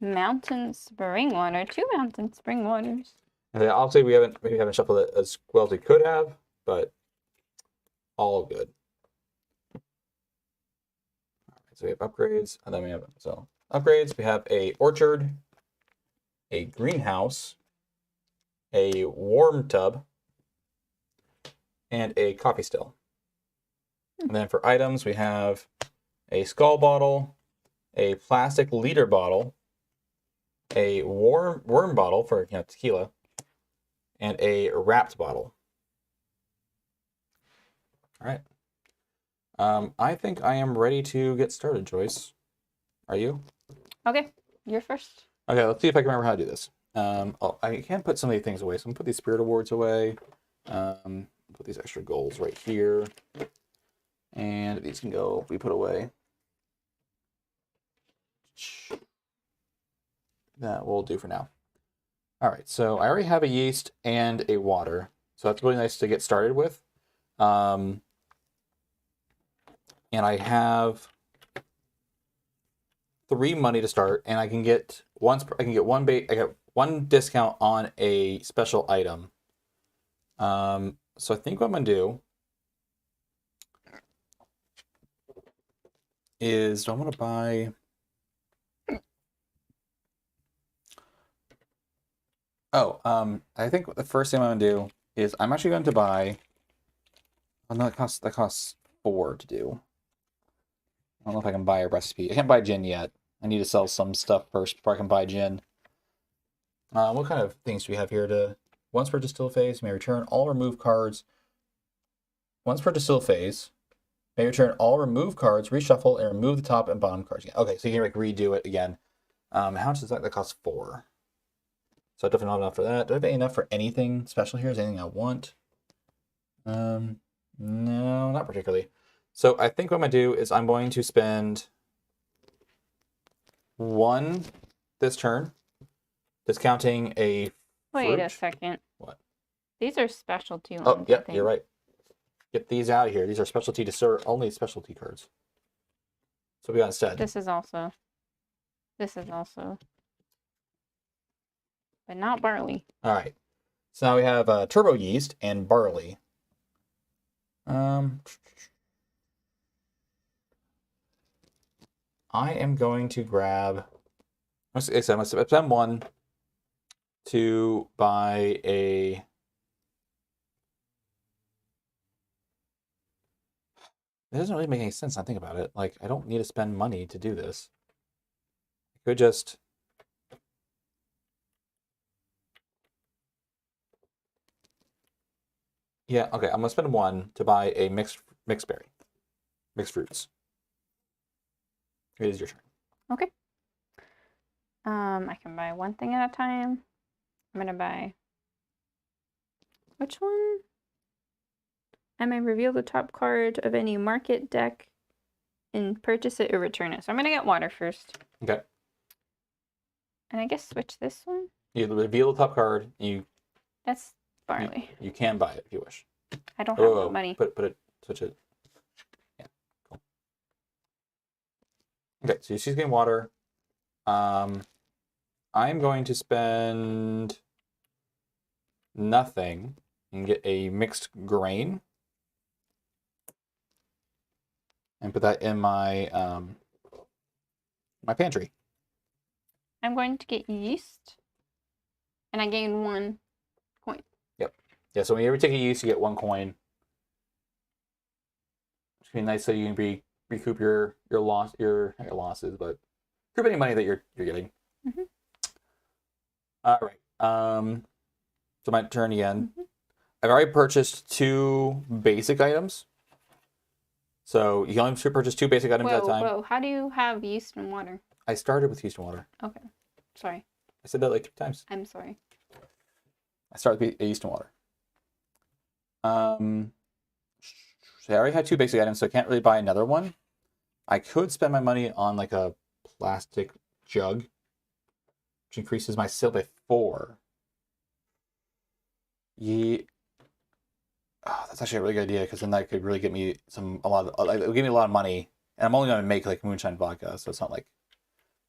Mountain spring water. 2 mountain spring waters. And obviously, we haven't shuffled it as well as we could have, but all good. All right, so we have upgrades, and then we have upgrades. We have a orchard, a greenhouse, a warm tub, and a coffee still. And then for items, we have a skull bottle, a plastic liter bottle, a worm bottle for tequila, and a wrapped bottle. All right. I think I am ready to get started, Joyce. Are you? Okay, you're first. Okay, let's see if I can remember how to do this. I can't put some of these things away, so I'm gonna put these spirit awards away. Put these extra goals right here, and these can go. We put away. That will do for now. All right, so I already have a yeast and a water, so that's really nice to get started with. And I have 3 money to start, and I get one discount on a special item. So I think what I'm gonna do is I'm gonna buy. I think the first thing I'm gonna do is I'm actually going to buy. Oh no, that costs 4 to do. I don't know if I can buy a recipe. I can't buy gin yet. I need to sell some stuff first before I can buy gin. What kind of things do we have here? Once per distill phase, may return all remove cards. Once per distill phase, may return all remove cards, reshuffle, and remove the top and bottom cards again. Okay, so you can redo it again. How much does that? That costs 4. So I definitely don't have enough for that. Do I have enough for anything special here? Is there anything I want? No, not particularly. So I think what I'm going to do is I'm going to spend 1 this turn, discounting a fruit. Wait a second. What? These are specialty ones. Oh, yeah, you're right. Get these out of here. These are specialty only specialty cards. So we got instead. This is also. But not barley. All right. So now we have turbo yeast and barley. I am going to grab. I'm going to spend 1 to buy a. It doesn't really make any sense. I think about it. Like, I don't need to spend money to do this. I could just. Yeah, okay. I'm gonna spend 1 to buy a mixed fruits. It is your turn. Okay. I can buy 1 thing at a time. I'm gonna buy. Which one? I may reveal the top card of any market deck and purchase it or return it. So I'm gonna get water first. Okay. And I guess switch this one. You reveal the top card. That's barley. You can buy it if you wish. I don't have the money. Put it. Switch it. Yeah. Cool. Okay, so she's getting water. I'm going to spend nothing and get a mixed grain and put that in my my pantry. I'm going to get yeast, and I gain 1 coin. Yep. Yeah. So when you ever take a yeast, you get 1 coin. Which would be nice, so you can recoup your losses, but recoup any money that you're getting. Mm-hmm. All right. So my turn again. Mm-hmm. I've already purchased 2 basic items. So you can only purchase 2 basic items at a time. Whoa, how do you have yeast and water? I started with yeast and water. Okay. Sorry. I said that like 3 times. I'm sorry. I started with yeast and water. So I already had 2 basic items, so I can't really buy another one. I could spend my money on like a plastic jug, which increases my sale by 4. Yeah. Oh, that's actually a really good idea, because then that could really get me it would give me a lot of money, and I'm only going to make like moonshine vodka, so it's not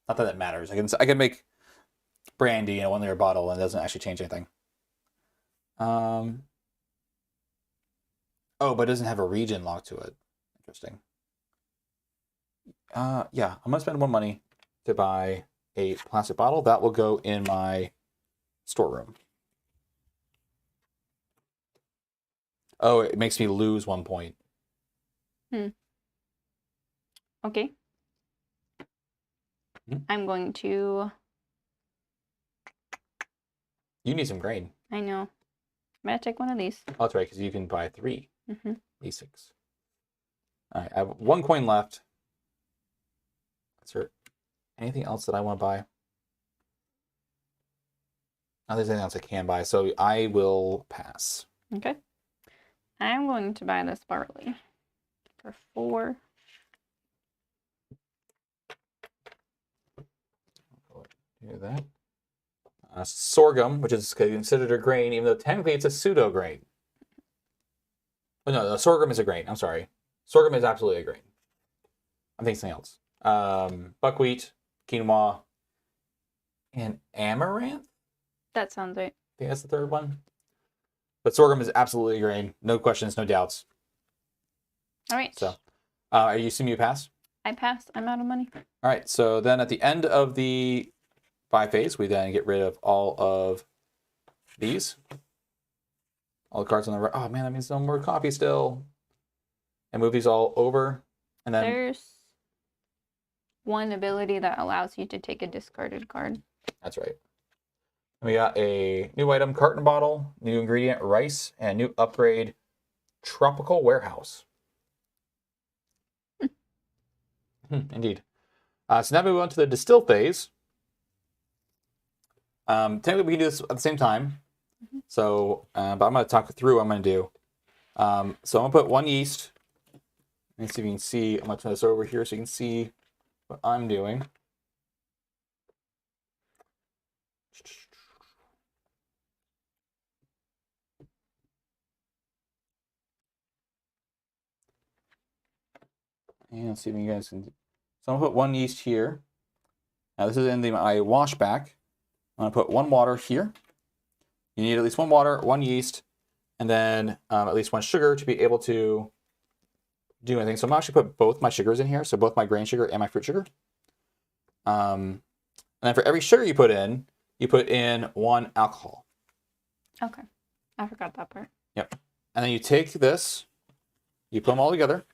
that it matters. I can make brandy in a 1-liter bottle, and it doesn't actually change anything. Oh, but it doesn't have a region locked to it. Interesting. Yeah, I'm gonna spend 1 money to buy a plastic bottle that will go in my storeroom. Oh, it makes me lose 1 point. Okay. I'm going to... You need some grain. I know. I'm going to take one of these. Oh, that's right, because you can buy 3 basics. All right, I have 1 coin left. Is there anything else that I want to buy? Oh, there's anything else I can buy, so I will pass. Okay. I'm going to buy this barley for 4. Do that. Sorghum, which is considered a grain, even though technically it's a pseudo grain. Oh, no, sorghum is a grain. I'm sorry. Sorghum is absolutely a grain. I'm thinking something else. Buckwheat, quinoa, and amaranth? That sounds right. I think that's the 3rd one. But sorghum is absolutely a grain. No questions, no doubts. All right. So, are you assuming you pass? I pass. I'm out of money. All right. So then at the end of the buy phase, we then get rid of all of these. All the cards on the right. Oh, man, that means no more coffee still. And move these all over. And then there's one ability that allows you to take a discarded card. That's right. And we got a new item, carton bottle, new ingredient, rice, and new upgrade, tropical warehouse. Indeed. So now we move on to the distill phase. Technically, we can do this at the same time. So, but I'm going to talk through what I'm going to do. So I'm going to put 1 yeast. Let me see if you can see. I'm going to turn this over here so you can see what I'm doing. And let's see if you guys can. So I'm going to put 1 yeast here. Now this is in my wash back. I'm going to put 1 water here. You need at least 1 water, 1 yeast, and then at least 1 sugar to be able to do anything. So I'm actually put both my sugars in here, so both my grain sugar and my fruit sugar. And then for every sugar you put in 1 alcohol. Okay. I forgot that part. Yep. And then you take this, you put them all together,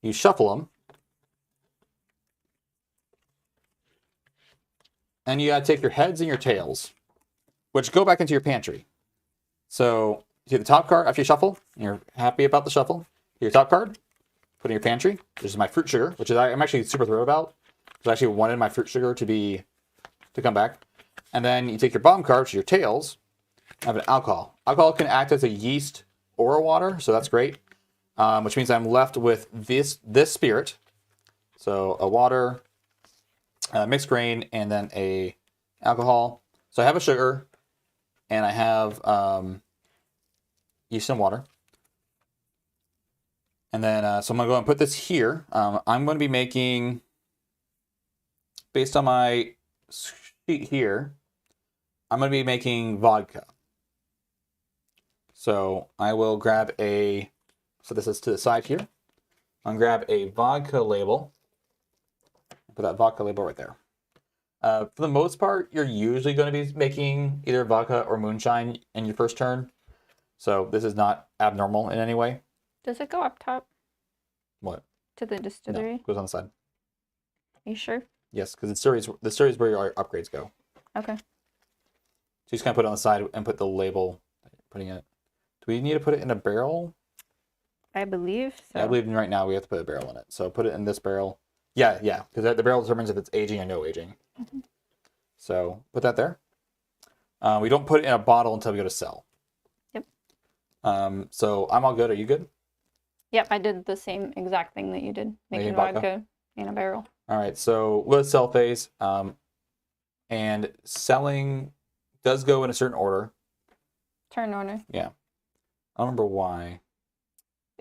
you shuffle them, and you gotta take your heads and your tails, which go back into your pantry. So you see the top card after you shuffle, and you're happy about the shuffle. Your top card, put in your pantry. This is my fruit sugar, which is I'm actually super thrilled about, because I actually wanted my fruit sugar to come back. And then you take your bottom card, which is your tails, have an alcohol. Alcohol can act as a yeast or a water, so that's great. Which means I'm left with this spirit. So a water, mixed grain, and then a alcohol. So I have a sugar, and I have yeast and water. And then, so I'm going to go and put this here. I'm going to be making, based on my sheet here, I'm going to be making vodka. So I will grab so this is to the side here. I'm going to grab a vodka label. Put that vodka label right there. For the most part, you're usually going to be making either vodka or moonshine in your first turn. So this is not abnormal in any way. Does it go up top? What? To the distillery? No, it goes on the side. Are you sure? Yes, because the distillery is where your upgrades go. Okay. So you just kind of put it on the side and put the label, putting it. Do we need to put it in a barrel? I believe so. Yeah, I believe right now we have to put a barrel in it. So put it in this barrel. Yeah, because the barrel determines if it's aging or no aging. Mm-hmm. So put that there. We don't put it in a bottle until we go to sell. Yep. So I'm all good. Are you good? Yep, I did the same exact thing that you did. Making vodka in a barrel. All right, so we'll go to sell phase. And selling does go in a certain order. Turn order. Yeah. I don't remember why.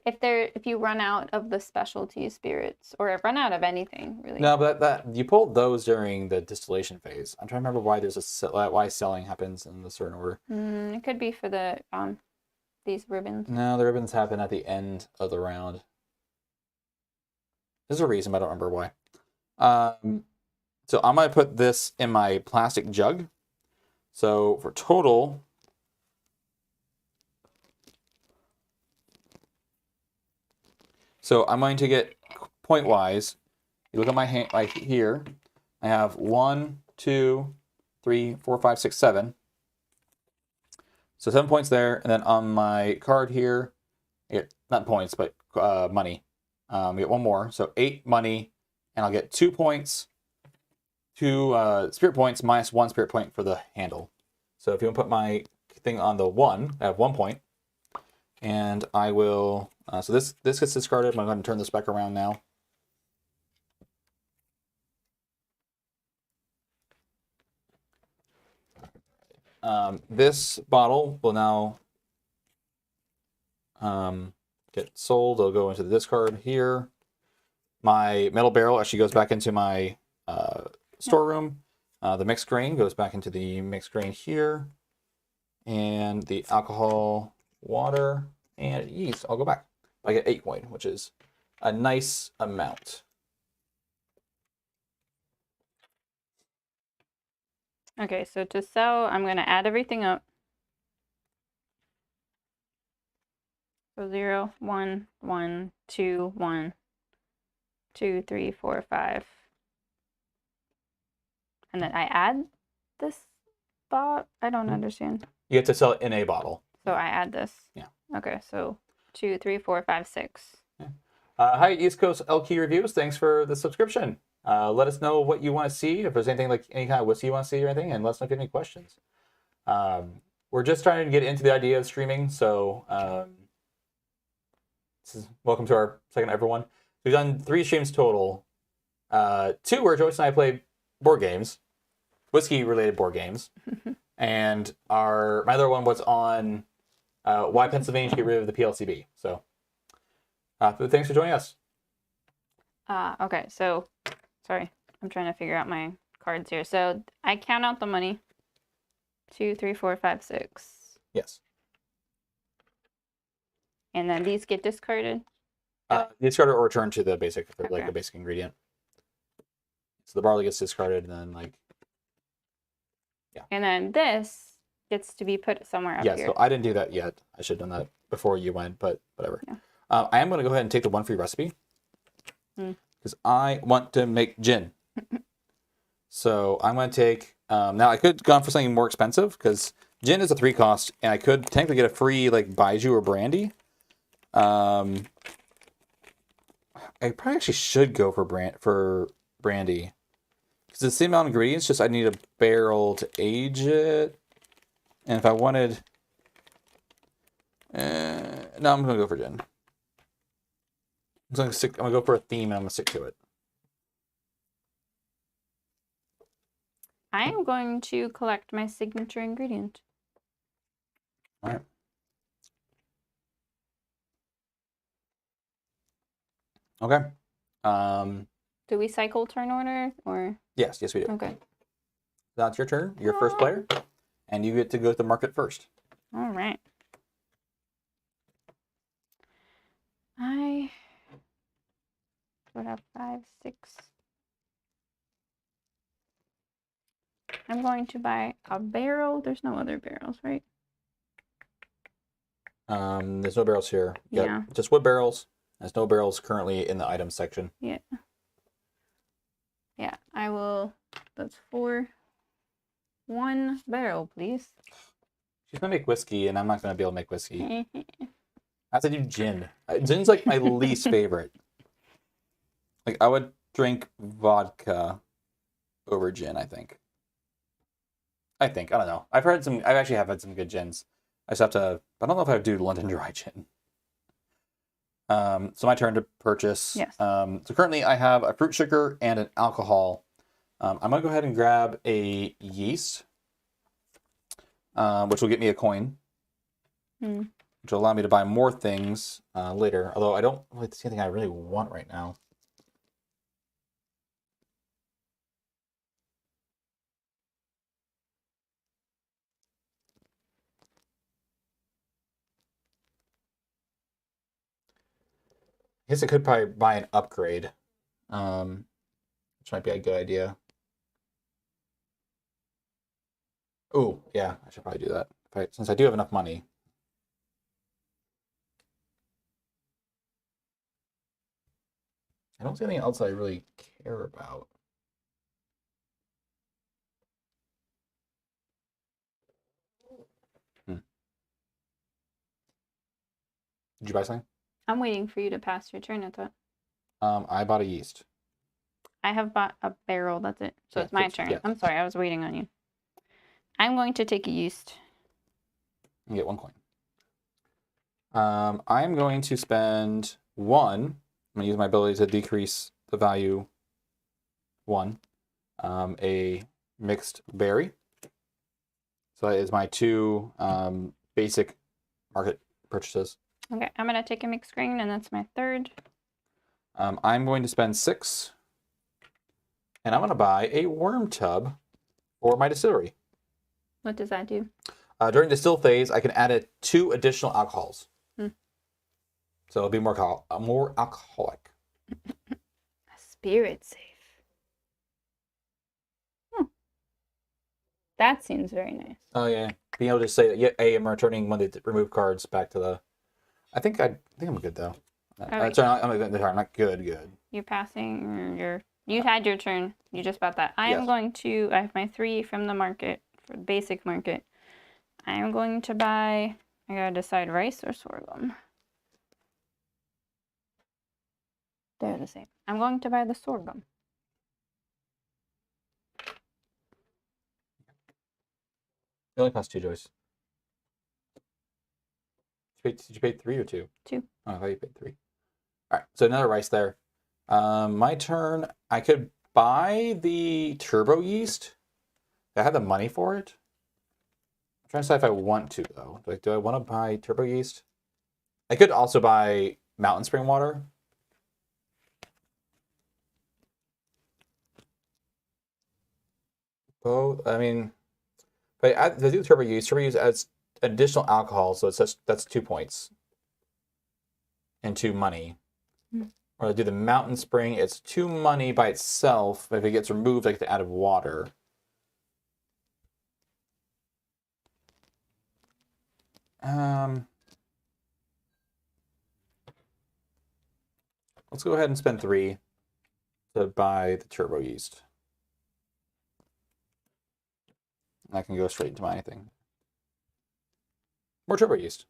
If you run out of the specialty spirits or run out of anything, really. No, but that you pulled those during the distillation phase. I'm trying to remember why why selling happens in a certain order. It could be for the these ribbons. No, the ribbons happen at the end of the round. There's a reason, but I don't remember why. So I'm going to put this in my plastic jug. So for total, so I'm going to get point-wise. You look at my hand, like here, I have 1, 2, 3, 4, 5, 6, 7. So 7 points there, and then on my card here, I get not points, but money. We get one more, so 8 money, and I'll get 2 points, 2 spirit points minus 1 spirit point for the handle. So if you want to put my thing on the 1, I have 1 point, and I will. So this gets discarded. I'm going to turn this back around now. This bottle will now get sold. It'll go into the discard here. My metal barrel actually goes back into my storeroom. The mixed grain goes back into the mixed grain here. And the alcohol, water, and yeast, I'll go back. I get 8 coin, which is a nice amount. Okay, so to sell, I'm going to add everything up. So 0, 1, 1, 2, 1, 2, 3, 4, 5. And then I add this bot. I don't understand. You have to sell it in a bottle. So I add this. Yeah. Okay, so 2, 3, 4, 5, 6. Yeah. Hi, East Coast LK Reviews. Thanks for the subscription. Let us know what you want to see. If there's anything like any kind of whiskey you want to see or anything, and let us know if you have any questions. We're just trying to get into the idea of streaming, so welcome to our second everyone. We've done 3 streams total. 2 where Joyce and I played board games, whiskey-related board games, and my other one was on why Pennsylvania should get rid of the PLCB. So, but thanks for joining us. Okay, so sorry, I'm trying to figure out my cards here. So I count out the money. 2, 3, 4, 5, 6. Yes. And then these get discarded. Discarded or returned to the basic, Okay. like a basic ingredient. So the barley gets discarded, and then yeah. And then this gets to be put somewhere up Yeah. here. So I didn't do that yet. I should have done that before you went, but whatever. Yeah. I am going to go ahead and take the 1 free recipe because I want to make gin. So I'm going to take. Now I could have gone for something more expensive because gin is a 3 cost, and I could technically get a free like baijiu or brandy. I probably actually should go for brandy because it's the same amount of ingredients. Just I need a barrel to age it, and if I wanted, no, I'm gonna go for gin. I'm gonna go for a theme, and I'm gonna stick to it. I am going to collect my signature ingredient. All right. Okay. Do we cycle turn order or? Yes, we do. Okay. Now it's your turn. You're first player, and you get to go to the market first. All right. I would have 5, 6. I'm going to buy a barrel. There's no other barrels, right? There's no barrels here. Yeah. Just wood barrels. There's no barrels currently in the items section. Yeah. Yeah, I will. That's 4. 1 barrel, please. She's gonna make whiskey, and I'm not gonna be able to make whiskey. I have to do gin. Gin's like my least favorite. Like I would drink vodka over gin. I think. I don't know. I've actually have had some good gins. I just have to. I don't know if I would do London Dry gin. So my turn to purchase. Yes. So currently I have a fruit sugar and an alcohol. I'm gonna go ahead and grab a yeast, which will get me a coin, which will allow me to buy more things later. Although I don't really see anything I really want right now. I guess I could probably buy an upgrade, which might be a good idea. Oh, yeah, I should probably do that. Since I do have enough money. I don't see anything else I really care about. Did you buy something? I'm waiting for you to pass your turn, I thought. I bought a yeast. I have bought a barrel, that's it. So Yeah, it's my turn. yeah. I'm sorry, I was waiting on you. I'm going to take a yeast. You get 1 coin. I'm going to spend 1. I'm going to use my ability to decrease the value 1. A mixed berry. So that is my 2 basic market purchases. Okay, I'm going to take a mixed grain, and that's my 3rd. I'm going to spend 6. And I'm going to buy a worm tub for my distillery. What does that do? During the distill phase, I can add 2 additional alcohols. So it'll be more alcoholic. A spirit safe. That seems very nice. Oh yeah, being able to say, yeah, hey, I'm returning when they remove cards back to the. I think I'm good though. Okay. Sorry, I'm not good. You're passing. You had your turn. You just bought that. I am Yes. going to. I have my 3 from the market, for the basic market. I am going to buy. I gotta decide rice or sorghum. They're the same. I'm going to buy the sorghum. It only costs 2, Joyce. Did you pay 3 or 2? 2. Oh, I thought you paid 3. All right, so another rice there. My turn. I could buy the turbo yeast. I have the money for it. I'm trying to decide if I want to though. Do I want to buy turbo yeast? I could also buy mountain spring water. Both. I mean, but if I do turbo yeast adds additional alcohol, so that's 2 points and 2 money. Or I do the mountain spring, it's 2 money by itself. But if it gets removed, I get to add water. Let's go ahead and spend 3 to buy the turbo yeast. I can go straight into my thing. More turbo yeast.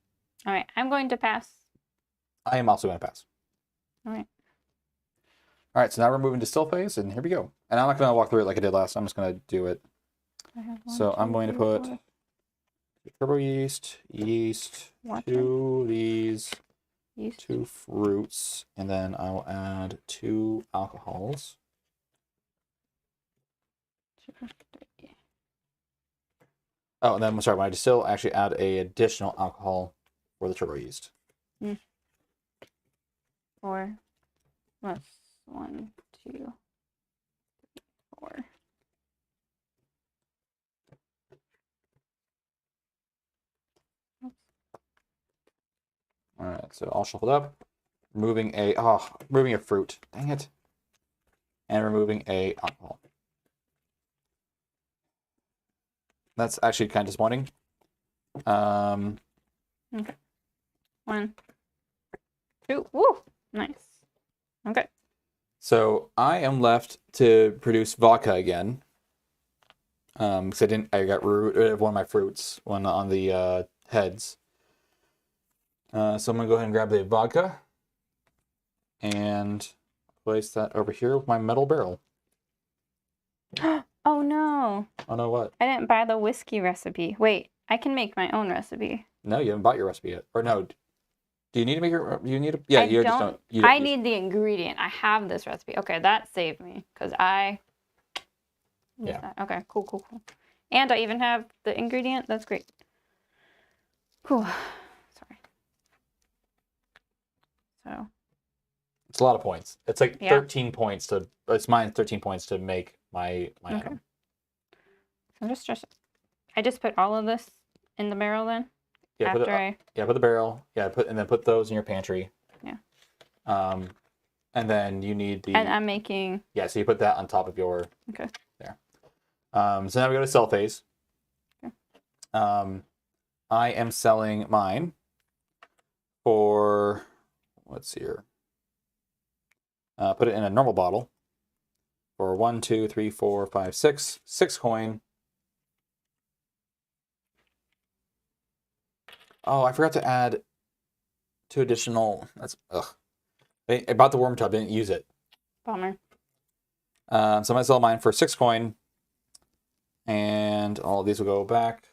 All right, I'm going to pass. I am also going to pass. All right. All right, so now we're moving to still phase, and here we go. And I'm not going to walk through it like I did last time. I'm just going to do it. So I'm going to put turbo yeast, Water. 2 these, Yeast. 2 fruits, and then I'll add 2 alcohols. 2, 3. Oh, and then sorry, when I distill, I actually add a additional alcohol for the turbo yeast. 4 plus 1, 2, 4. All right, so all shuffled up. Removing a fruit. Dang it. And removing a alcohol. That's actually kind of disappointing. Okay. 1, 2. Woo! Nice. Okay. So I am left to produce vodka again. Because I got rid of one of my fruits, one on the heads. So I'm gonna go ahead and grab the vodka and place that over here with my metal barrel. Oh no. Oh no, what? I didn't buy the whiskey recipe. Wait, I can make my own recipe. No, you haven't bought your recipe yet. Or no. Do you need to make your? You need to. Yeah, you just don't. I need the ingredient. I have this recipe. Okay, that saved me because I. Yeah. That. Okay. Cool. And I even have the ingredient. That's great. Whew. Sorry. So. It's a lot of points. It's like Yeah. 13 points to. It's mine 13 points to make my item. I'm just. I just put all of this in the barrel then. Yeah, put the barrel. Yeah, and then put those in your pantry. Yeah. And then you need the. And I'm making. Yeah, so you put that on top of your. Okay. There. So now we go to sell phase. Okay. I am selling mine for. Let's see here. Put it in a normal bottle for 1, 2, 3, 4, 5, 6. 6 coin. Oh, I forgot to add 2 additional. That's ugh. I bought the worm tub, didn't use it. Bummer. So I'm gonna sell mine for 6 coin, and all of these will go back.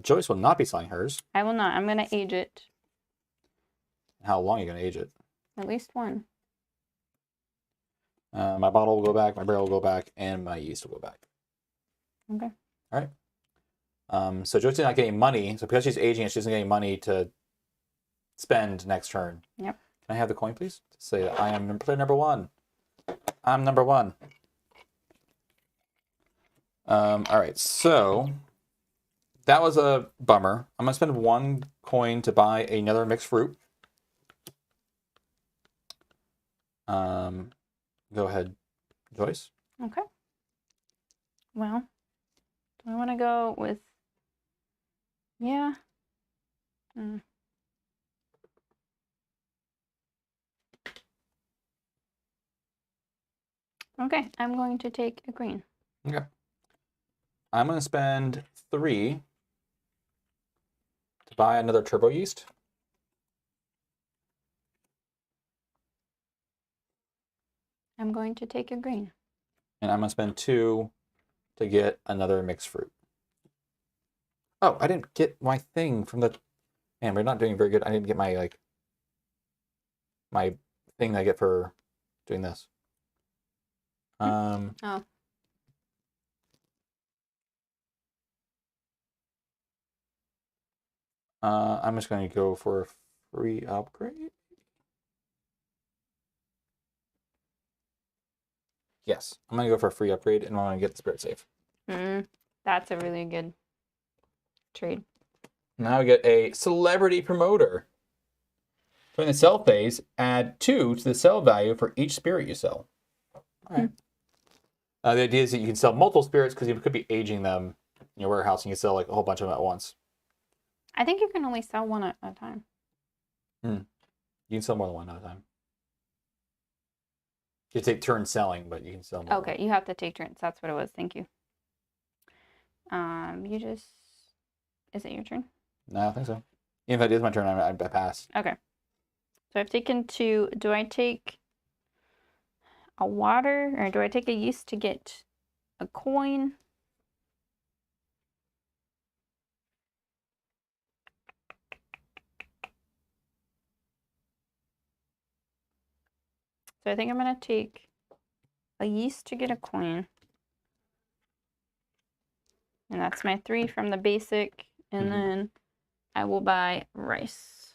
Joyce will not be selling hers. I will not. I'm gonna age it. How long are you gonna age it? At least 1. My bottle will go back, my barrel will go back, and my yeast will go back. Okay. All right. So Joyce is not getting money. So because she's aging it, she isn't getting money to spend next turn. Yep. Can I have the coin, please? To say that I am player number 1. I'm number 1. All right. So that was a bummer. I'm gonna spend 1 coin to buy another mixed fruit. Go ahead, Joyce. Okay. Well, do I want to go with? Yeah. Okay, I'm going to take a green. Okay. I'm going to spend 3 to buy another turbo yeast. I'm going to take a green. And I'm going to spend 2 to get another mixed fruit. Oh, I didn't get my thing from the... Man, we're not doing very good. I didn't get my, like... My thing that I get for doing this. Oh. I'm just going to go for a free upgrade. Yes, I'm going to go for a free upgrade, and I'm going to get the spirit save. That's a really good trade. Now we get a celebrity promoter. During the sell phase, add 2 to the sell value for each spirit you sell. All right. The idea is that you can sell multiple spirits because you could be aging them in your warehouse, and you sell like a whole bunch of them at once. I think you can only sell 1 at a time. You can sell more than 1 at a time. You take turns selling, but you can sell more. Okay, you have to take turns. That's what it was. Thank you. You just... Is it your turn? No, I think so. If it is my turn, I pass. Okay. So I've taken 2. Do I take a water or do I take a yeast to get a coin? So I think I'm going to take a yeast to get a coin. And that's my 3 from the basic. And then I will buy rice.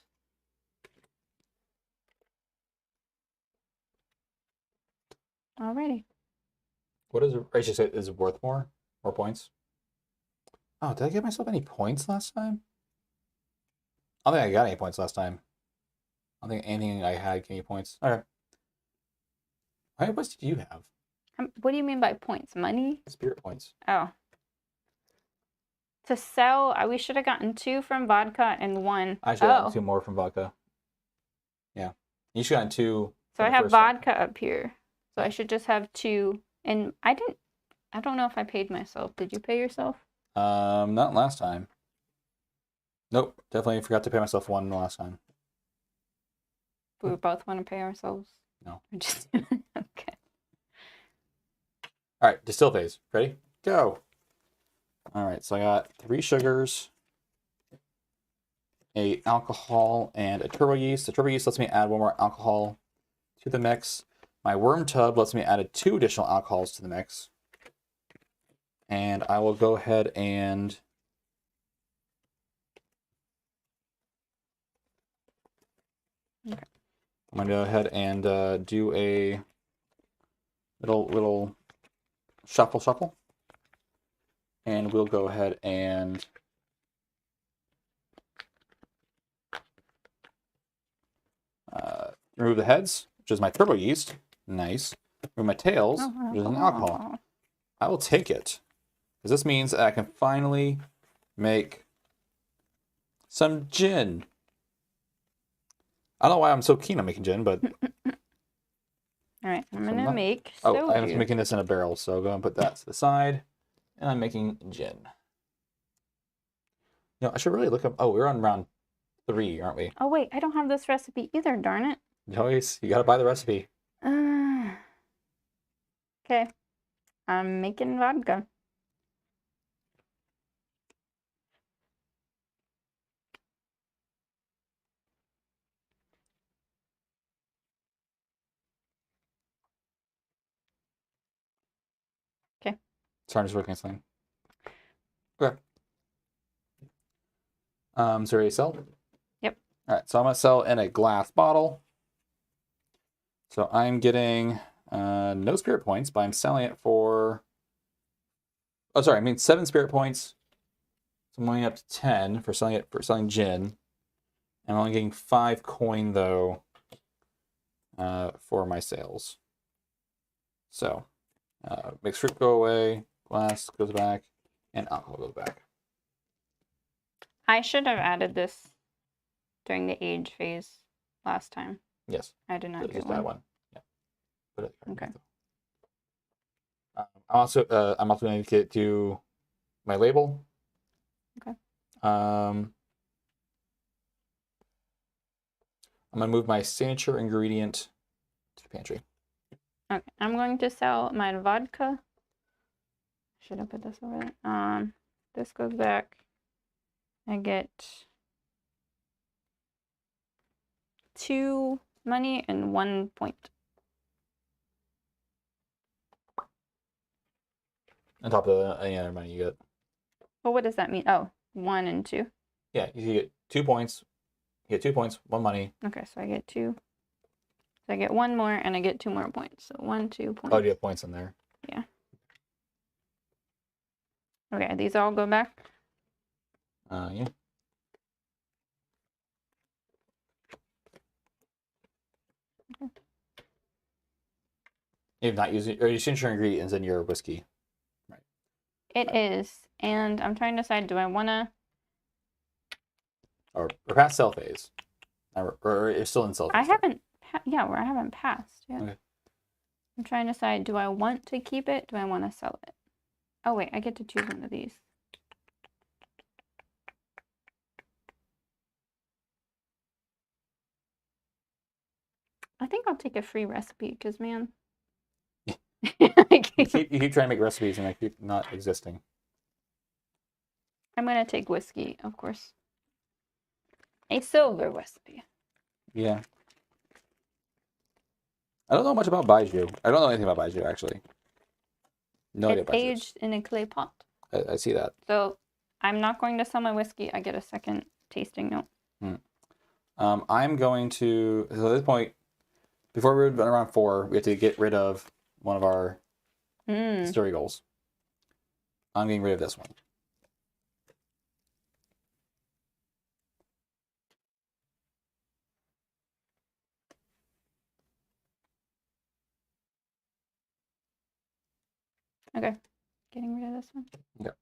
Alrighty. What is rice? Is it worth more? More points? Oh, did I get myself any points last time? I don't think I got any points last time. I don't think anything I had gave me points. Okay. How many points did you have? What do you mean by points? Money? Spirit points. Oh. To sell, we should have gotten 2 from vodka and 1. I should have gotten 2 more from vodka. Yeah. You should have gotten 2. So I have vodka up here. So I should just have 2. And I don't know if I paid myself. Did you pay yourself? Not last time. Nope. Definitely forgot to pay myself 1 the last time. Do we both want to pay ourselves? No. Just okay. All right, distill phase. Ready? Go. All right, so I got 3 sugars, a alcohol, and a turbo yeast. The turbo yeast lets me add 1 more alcohol to the mix. My worm tub lets me add 2 additional alcohols to the mix. And I will go ahead and okay. I'm gonna go ahead and do a little shuffle. And we'll go ahead and remove the heads, which is my turbo yeast. Nice. Remove my tails, which is an alcohol. I will take it, because this means that I can finally make some gin. I don't know why I'm so keen on making gin, but... All right, I'm going to make soju. Oh, I'm making this in a barrel, so I'll go and put that to the side. And I'm making gin. I should really look up... Oh, we're on round 3, aren't we? Oh, wait, I don't have this recipe either, darn it. Joyce, you gotta buy the recipe. Okay, I'm making vodka. Okay. Sorry, I'm just working on something. Okay. So ready to sell? Yep. All right, so I'm gonna sell in a glass bottle. So I'm getting no spirit points, but I'm selling it for... Oh, sorry, I mean 7 spirit points. So I'm going up to 10 for selling gin. I'm only getting 5 coin though for my sales. So mixed fruit go away, glass goes back, and alcohol goes back. I should have added this during the age phase last time. Yes. I did not get just one. that one. Yeah. Put it there. Okay. I'm also going to do my label. Okay. I'm going to move my signature ingredient to the pantry. Okay, I'm going to sell my vodka. Should I put this over there? This goes back. I get 2 money and 1 point. On top of any other money you get. Well, what does that mean? Oh, 1 and 2. Yeah, you get 2 points. You get 2 points, 1 money. Okay, so I get 2. So I get 1 more and I get 2 more points. So 1, 2 points. Oh, do you have points in there? Yeah. Okay, these all go back? Yeah. Okay. You've not used it, or your signature ingredient is in your whiskey. Right. It is. And I'm trying to decide, do I want to... Or past sell phase. Or it's still in sell phase. I haven't... Yeah, where I haven't passed yet. Okay. I'm trying to decide, do I want to keep it? Do I want to sell it? Oh, wait, I get to choose one of these. I think I'll take a free recipe, because, man... You keep trying to make recipes and they keep not existing. I'm going to take whiskey, of course. A silver recipe. Yeah. I don't know much about Baiju. I don't know anything about Baiju, actually. No idea It's about Baiju. aged in a clay pot. I see that. So I'm not going to sell my whiskey. I get a second tasting note. I'm going to, so at this point, before we run around 4, we have to get rid of one of our distillery goals. I'm getting rid of this one. Okay. Getting rid of this one. Yep.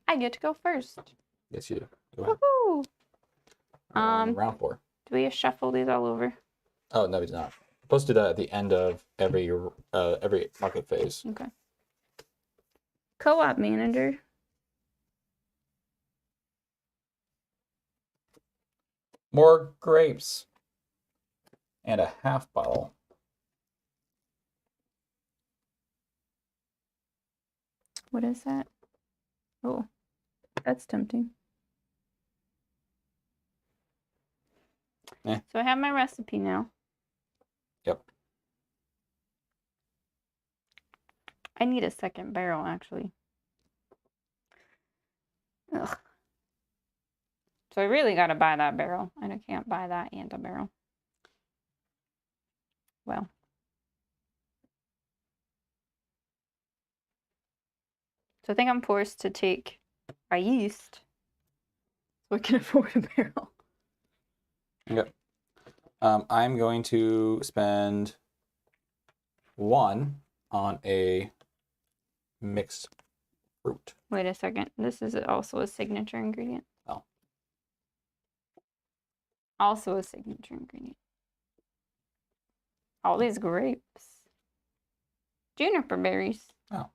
I get to go first. Yes, you do. Go ahead. Woohoo! Round 4. Do we shuffle these all over? Oh, no, we do not. We're supposed to do that at the end of every market phase. Okay. Co-op manager. More grapes. And a half bottle. What is that? Oh, that's tempting. Eh. So I have my recipe now. Yep. I need a second barrel, actually. Ugh. So I really got to buy that barrel. And I can't buy that and a barrel. Well. So I think I'm forced to take our yeast so I can afford a barrel. Yep. I'm going to spend 1 on a mixed fruit. Wait a second. This is also a signature ingredient. Oh. Also a signature ingredient. All these grapes. Juniper berries. Oh.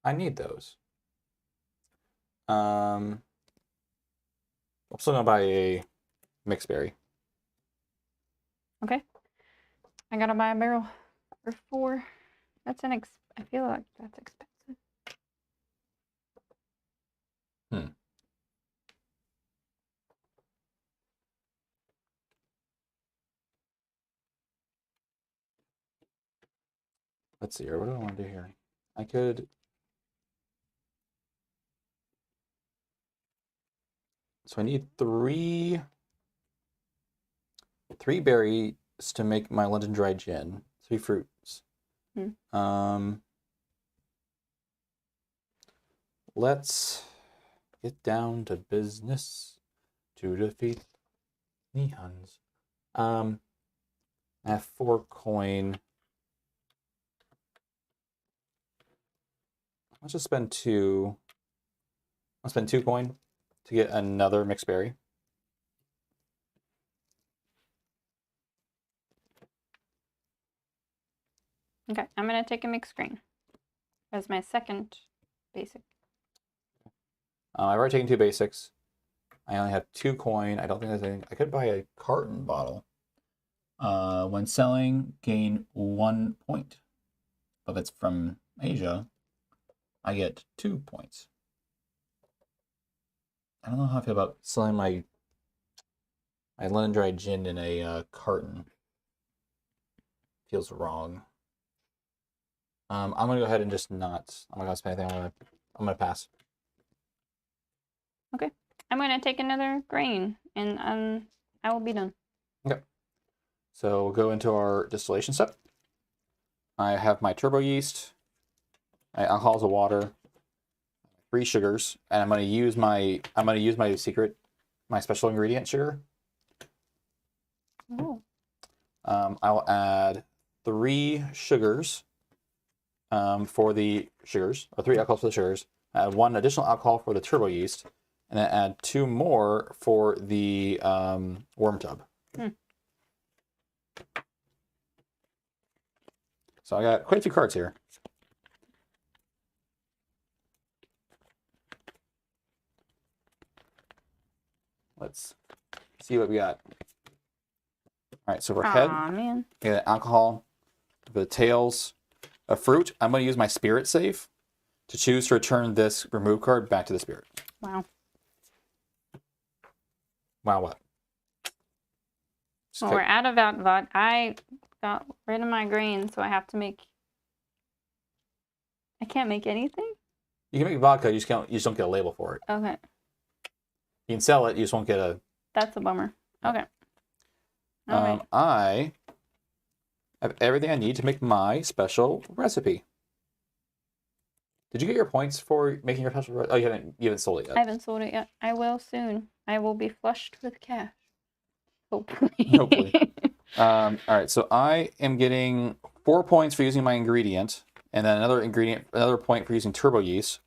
I need those. I'm still gonna buy a mixed berry. Okay. I gotta buy a barrel for 4. That's I feel like that's expensive. Let's see here. What do I want to do here? I could. So I need 3 berries to make my London dry gin. 3 fruits. Let's get down to business to defeat the Huns. I have 4 coin. Let's just spend 2. I'll spend 2 coin to get another mixed berry. Okay, I'm gonna take a mixed grain as my second basic. I've already taken 2 basics. I only have 2 coin. I don't think there's anything. I could buy a carton bottle. When selling, gain 1 point. But if it's from Asia, I get 2 points. I don't know how I feel about selling my London dry gin in a carton. Feels wrong. I'm gonna go ahead and just not. I'm not gonna spend anything. I'm gonna pass. Okay, I'm gonna take another grain, and I will be done. Okay. So we'll go into our distillation step. I have my turbo yeast, my alcohols of water, 3 sugars, and I'm gonna use my secret, my special ingredient sugar. Oh. I will add 3 sugars for the sugars, or 3 alcohols for the sugars. Add 1 additional alcohol for the turbo yeast, and then add 2 more for the worm tub. So I got quite a few cards here. Let's see what we got. All right, so for head, man. we got alcohol, the tails, a fruit. I'm going to use my spirit save to choose to return this remove card back to the spirit. Wow. Wow, what? Well, we're out of outlet. I got rid of my grain, so I have to make I can't make anything? You can make vodka, you just don't get a label for it. Okay. You can sell it, you just won't get a... That's a bummer. Okay. All right. I have everything I need to make my special recipe. Did you get your points for making your special recipe? Oh, you haven't sold it yet. I haven't sold it yet. I will soon. I will be flushed with cash. Hopefully. Hopefully. All right, so I am getting 4 points for using my ingredient, and then another point for using turbo yeast.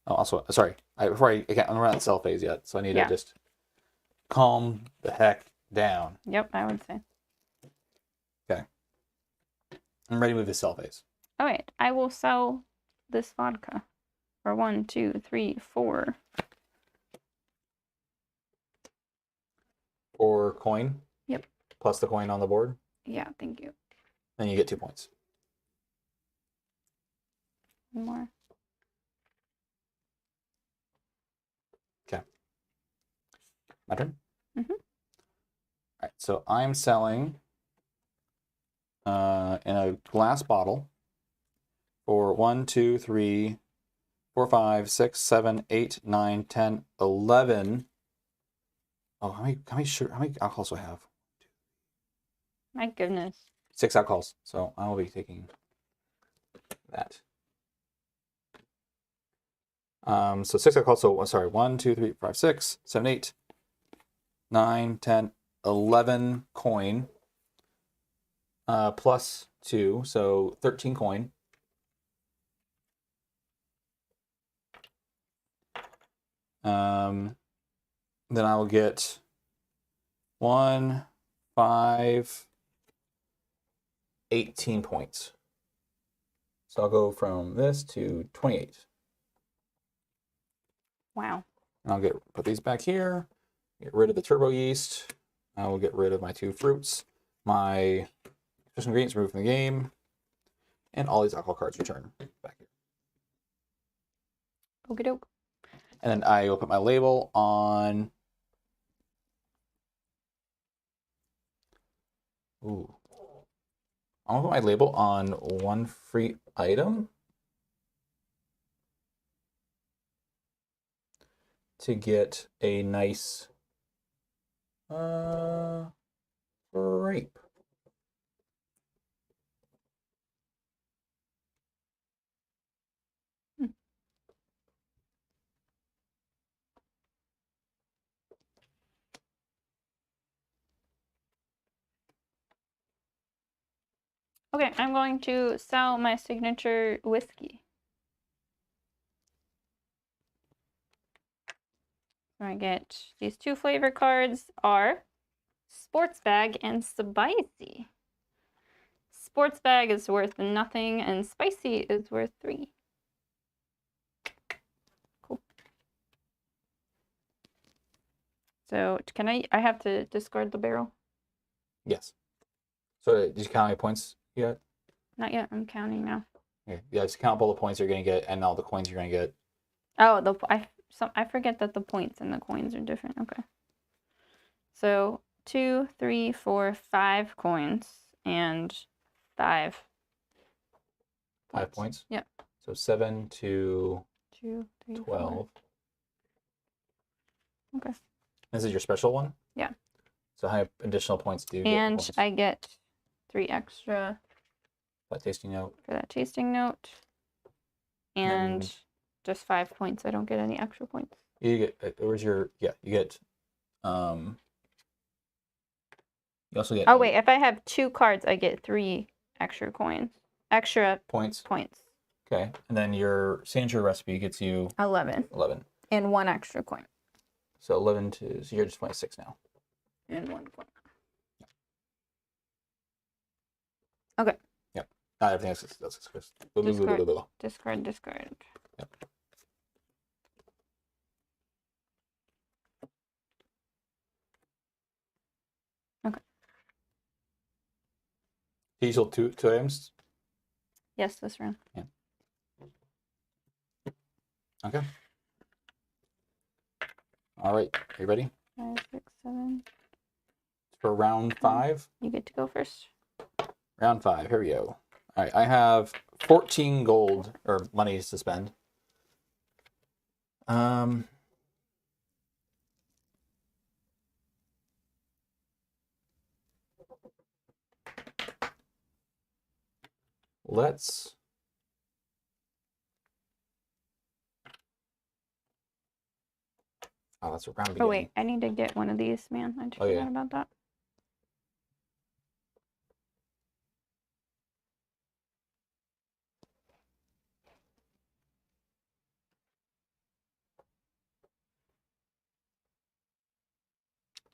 Oh, also, sorry, I'm not at the sell phase yet, so I need to just calm the heck down. Yep, I would say. Okay. I'm ready to move to sell phase. All right, I will sell this vodka for 1, 2, 3, 4. 4 coin. Yep. Plus the coin on the board. Yeah, thank you. Then you get 2 points. One more. Okay. My turn? Mm-hmm. All right, so I'm selling in a glass bottle for 1, 2, 3, 4, 5, 6, 7, 8, 9, 10, 11. Oh, how many alcohols do I have? My goodness. 6 alcohols. So I will be taking that. So 6 alcohols. So sorry, 1, 2, 3, 5, 6, 7, 8, 9, 10, 11 coin. Plus 2, so 13 coin. Then I will get 1, 5, 18 points. So I'll go from this to 28. Wow. And I'll put these back here, get rid of the turbo yeast. I will get rid of my 2 fruits, my special ingredients removed from the game, and all these alcohol cards return back here. Okie doke. And then I will put my label on. Ooh. I'm gonna put my label on 1 free item to get a nice grape. Okay, I'm going to sell my signature whiskey. I get these 2 flavor cards are Sports Bag and Spicy. Sports Bag is worth nothing and Spicy is worth 3. Cool. So can I have to discard the barrel? Yes. So did you count how many points yet? Not yet, I'm counting now. Okay. Yeah, just count all the points you're gonna get and all the coins you're gonna get. Oh, I forget that the points and the coins are different. Okay. So 2, 3, 4, 5 coins and 5. 5 points? Yep. So 7 to 2, 3, 12. 4. Okay. This is your special one? Yeah. So how many additional points do you get? And I get 3 extra that tasting note. for that tasting note. And just 5 points. I don't get any extra points. You get where's your you get you also get Oh wait, if I have 2 cards, I get 3 extra coins. Extra points. Okay. And then your signature recipe gets you 11. 11. And 1 extra coin. So 11 to so you're just 26 now. And 1 coin. Okay. Yep. Everything else that's Discard. Yep. Okay. You sold two items? Yes, this round. Yeah. Okay. All right. Are you ready? 5, 6, 7. For round 5? You get to go first. Round 5. Here we go. All right, I have 14 gold or money to spend. Let's. Oh, that's a round beginning. Oh wait, I need to get one of these, man. I just forgot about that.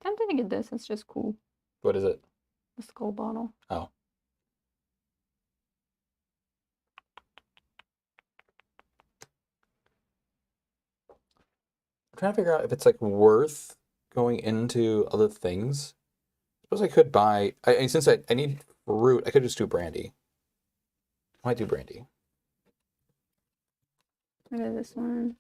Tempted to get this. It's just cool. What is it? The skull bottle. Oh. I'm trying to figure out if it's like worth going into other things. I suppose I could buy. Since I need fruit, I could just do brandy. I might do brandy. What is this one?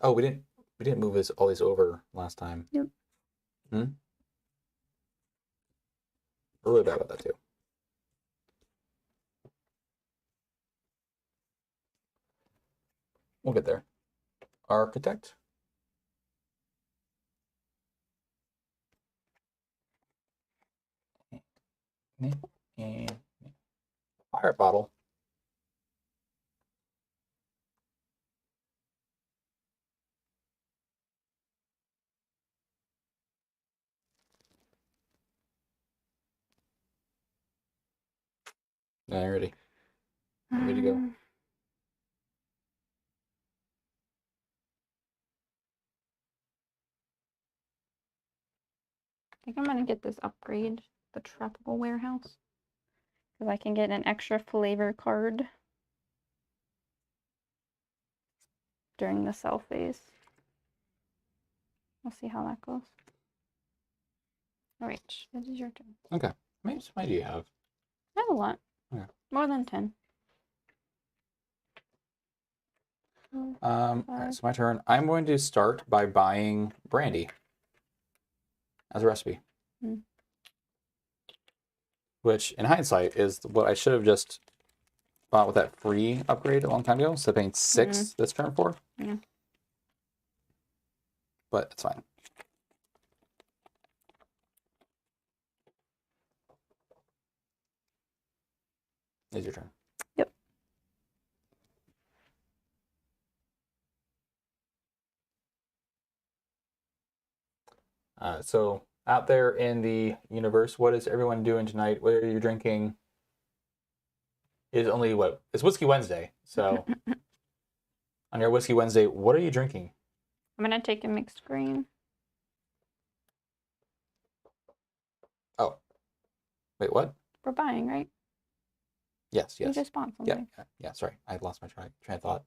Oh, we didn't move all these over last time. Yep. We're really bad about that too. We'll get there. Architect. And fire bottle. Alrighty. Ready to go. I think I'm gonna get this upgrade, the tropical warehouse, because I can get an extra flavor card during the sell phase. We'll see how that goes. All right, this is your turn. Okay. How many do you have? I have a lot. Okay. More than 10. All right, so my turn. I'm going to start by buying brandy as a recipe. Which, in hindsight, is what I should have just bought with that free upgrade a long time ago, instead of paying 6 this turn for. Yeah. But it's fine. It's your turn. Yep. So out there in the universe, what is everyone doing tonight? What are you drinking? It's only what? It's Whiskey Wednesday. So on your Whiskey Wednesday, what are you drinking? I'm gonna take a mixed green. Oh. Wait, what? We're buying, right? Yes. You just bought something. Yeah, sorry. I lost my train of thought.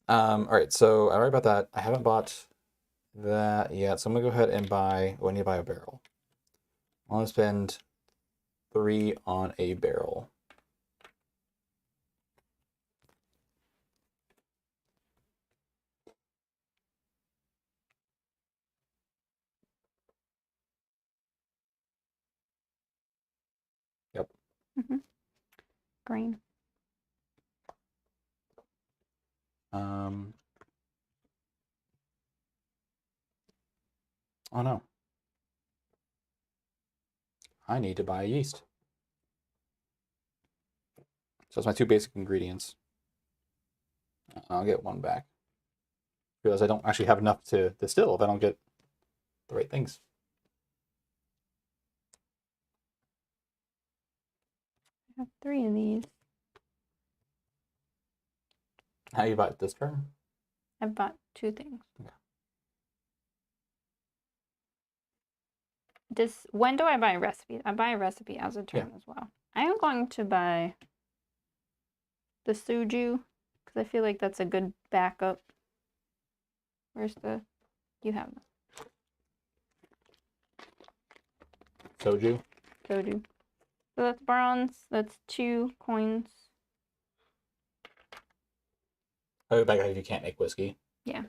All right, so I worry about that. I haven't bought that yet, so I'm gonna go ahead and buy. Oh, I need to buy a barrel. I want to spend 3 on a barrel. Yep. Green. Oh no. I need to buy yeast. So that's my 2 basic ingredients. I'll get 1 back. Realize I don't actually have enough to distill if I don't get the right things. I have 3 of these. How you bought this turn? I've bought 2 things. Okay. When do I buy a recipe? I buy a recipe as a turn as well. I am going to buy the soju because I feel like that's a good backup. Where's the? You have them. Soju. Soju. So that's bronze. That's 2 coins. Oh, back if you can't make whiskey. Yeah.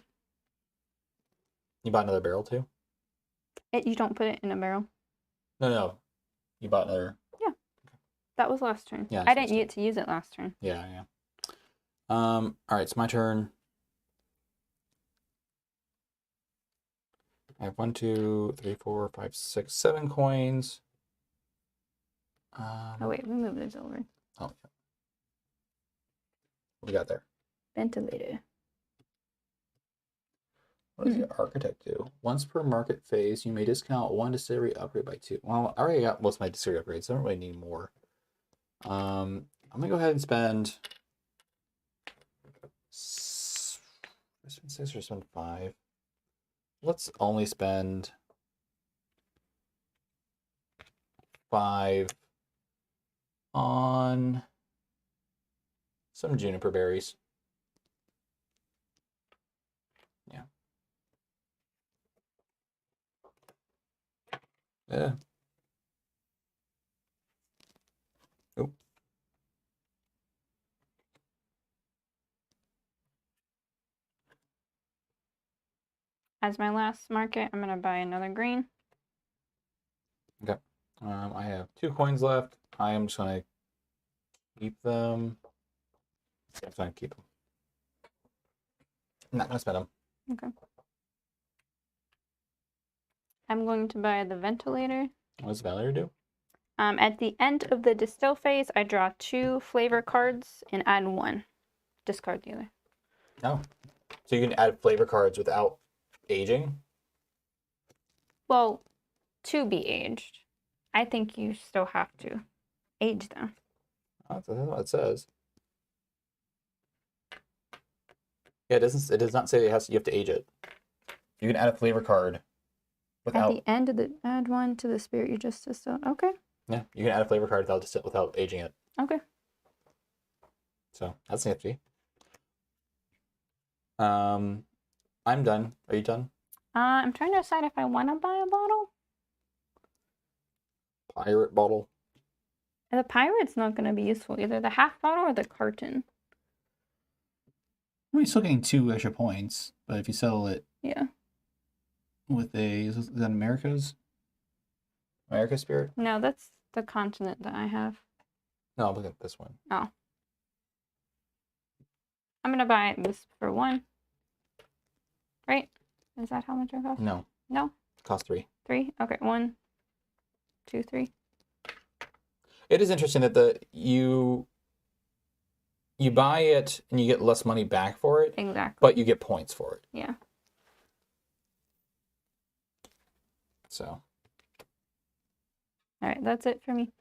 You bought another barrel too? You don't put it in a barrel. No. You bought another. Yeah. That was last turn. Yeah. I didn't get to use it last turn. Yeah. All right, it's my turn. I have 1, 2, 3, 4, 5, 6, 7 coins. Oh wait, we moved this over. Oh, yeah. What do we got there? Ventilator. What does the architect do? Once per market phase, you may discount 1 distillery upgrade by 2. Well, I already got most of my distillery upgrades. I don't really need more. I'm gonna go ahead and spend 6 or spend 5. Let's only spend 5 on some juniper berries. Yeah. Yeah. Oh. As my last market, I'm gonna buy another green. Okay. I have 2 coins left. I am just gonna keep them. Yeah, I'm gonna keep them. I'm not gonna spend them. Okay. I'm going to buy the ventilator. What does the ventilator do? At the end of the distill phase, I draw 2 flavor cards and add 1. Discard the other. Oh. So you can add flavor cards without aging? Well, to be aged. I think you still have to age them. Oh, that's what it says. Yeah, it does not say you have to age it. You can add a flavor card without. At the end of the add 1 to the spirit you just distilled. Okay. Yeah, you can add a flavor card without aging it. Okay. So that's nifty. I'm done. Are you done? I'm trying to decide if I want to buy a bottle. Pirate bottle. The pirate's not going to be useful, either the half bottle or the carton. Well, you're still getting 2 extra points, but if you sell it Yeah. with is that America's spirit? No, that's the continent that I have. No, I'm looking at this one. Oh. I'm going to buy this for 1. Right? Is that how much it costs? No. No? It costs 3. 3? Okay, 1, 2, 3. It is interesting that you buy it and you get less money back for it. Exactly. But you get points for it. Yeah. So. All right, that's it for me.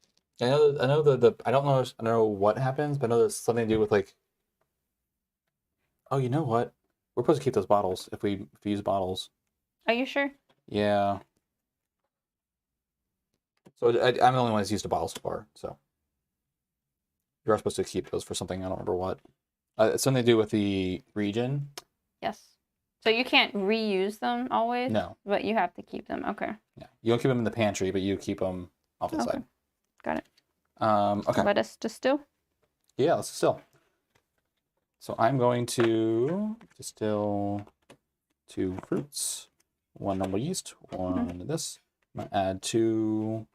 I know the I don't know what happens, but I know there's something to do with like. Oh, you know what? We're supposed to keep those bottles if we use bottles. Are you sure? Yeah. So I'm the only one who's used a bottle so far. So you're supposed to keep those for something. I don't remember what. It's something to do with the region. Yes. So you can't reuse them always? No. But you have to keep them. Okay. Yeah. You don't keep them in the pantry, but you keep them off the side. Got it. Okay. Let us distill. Yeah, let's distill. So I'm going to distill 2 fruits, 1 normal yeast, 1 of this. I'm going to add 2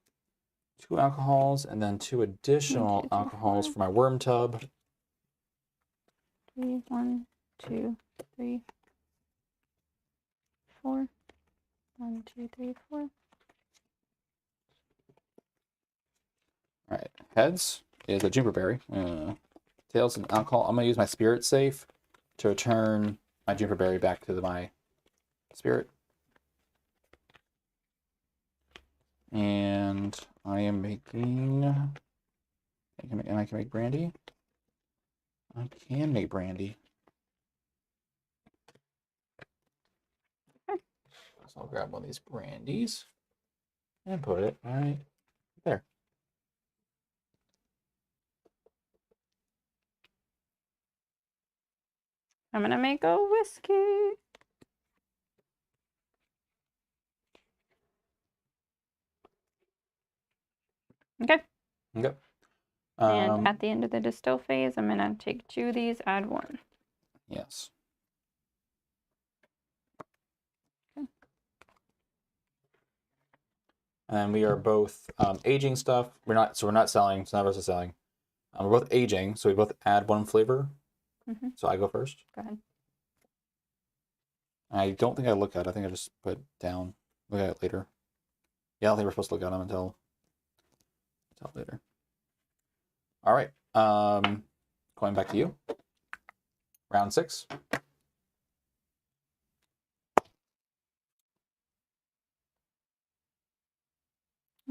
alcohols and then 2 additional alcohols for my worm tub. 3, 1, 2, 3, 4. 1, 2, 3, 4. All right. Heads is a juniper berry. Tails and alcohol. I'm going to use my spirit safe to return my juniper berry back to my spirit. And I am making. And I can make brandy. I can make brandy. Okay. So I'll grab one of these brandies and put it right there. I'm going to make a whiskey. Okay. Okay. And at the end of the distill phase, I'm going to take 2 of these, add 1. Yes. Okay. And we are both aging stuff. We're not selling. So none of us are selling. We're both aging, so we both add one flavor. Mm-hmm. So I go first. Go ahead. I don't think I look at it. I think I just put it down. Look at it later. Yeah, I don't think we're supposed to look at them until later. All right. Going back to you. Round 6.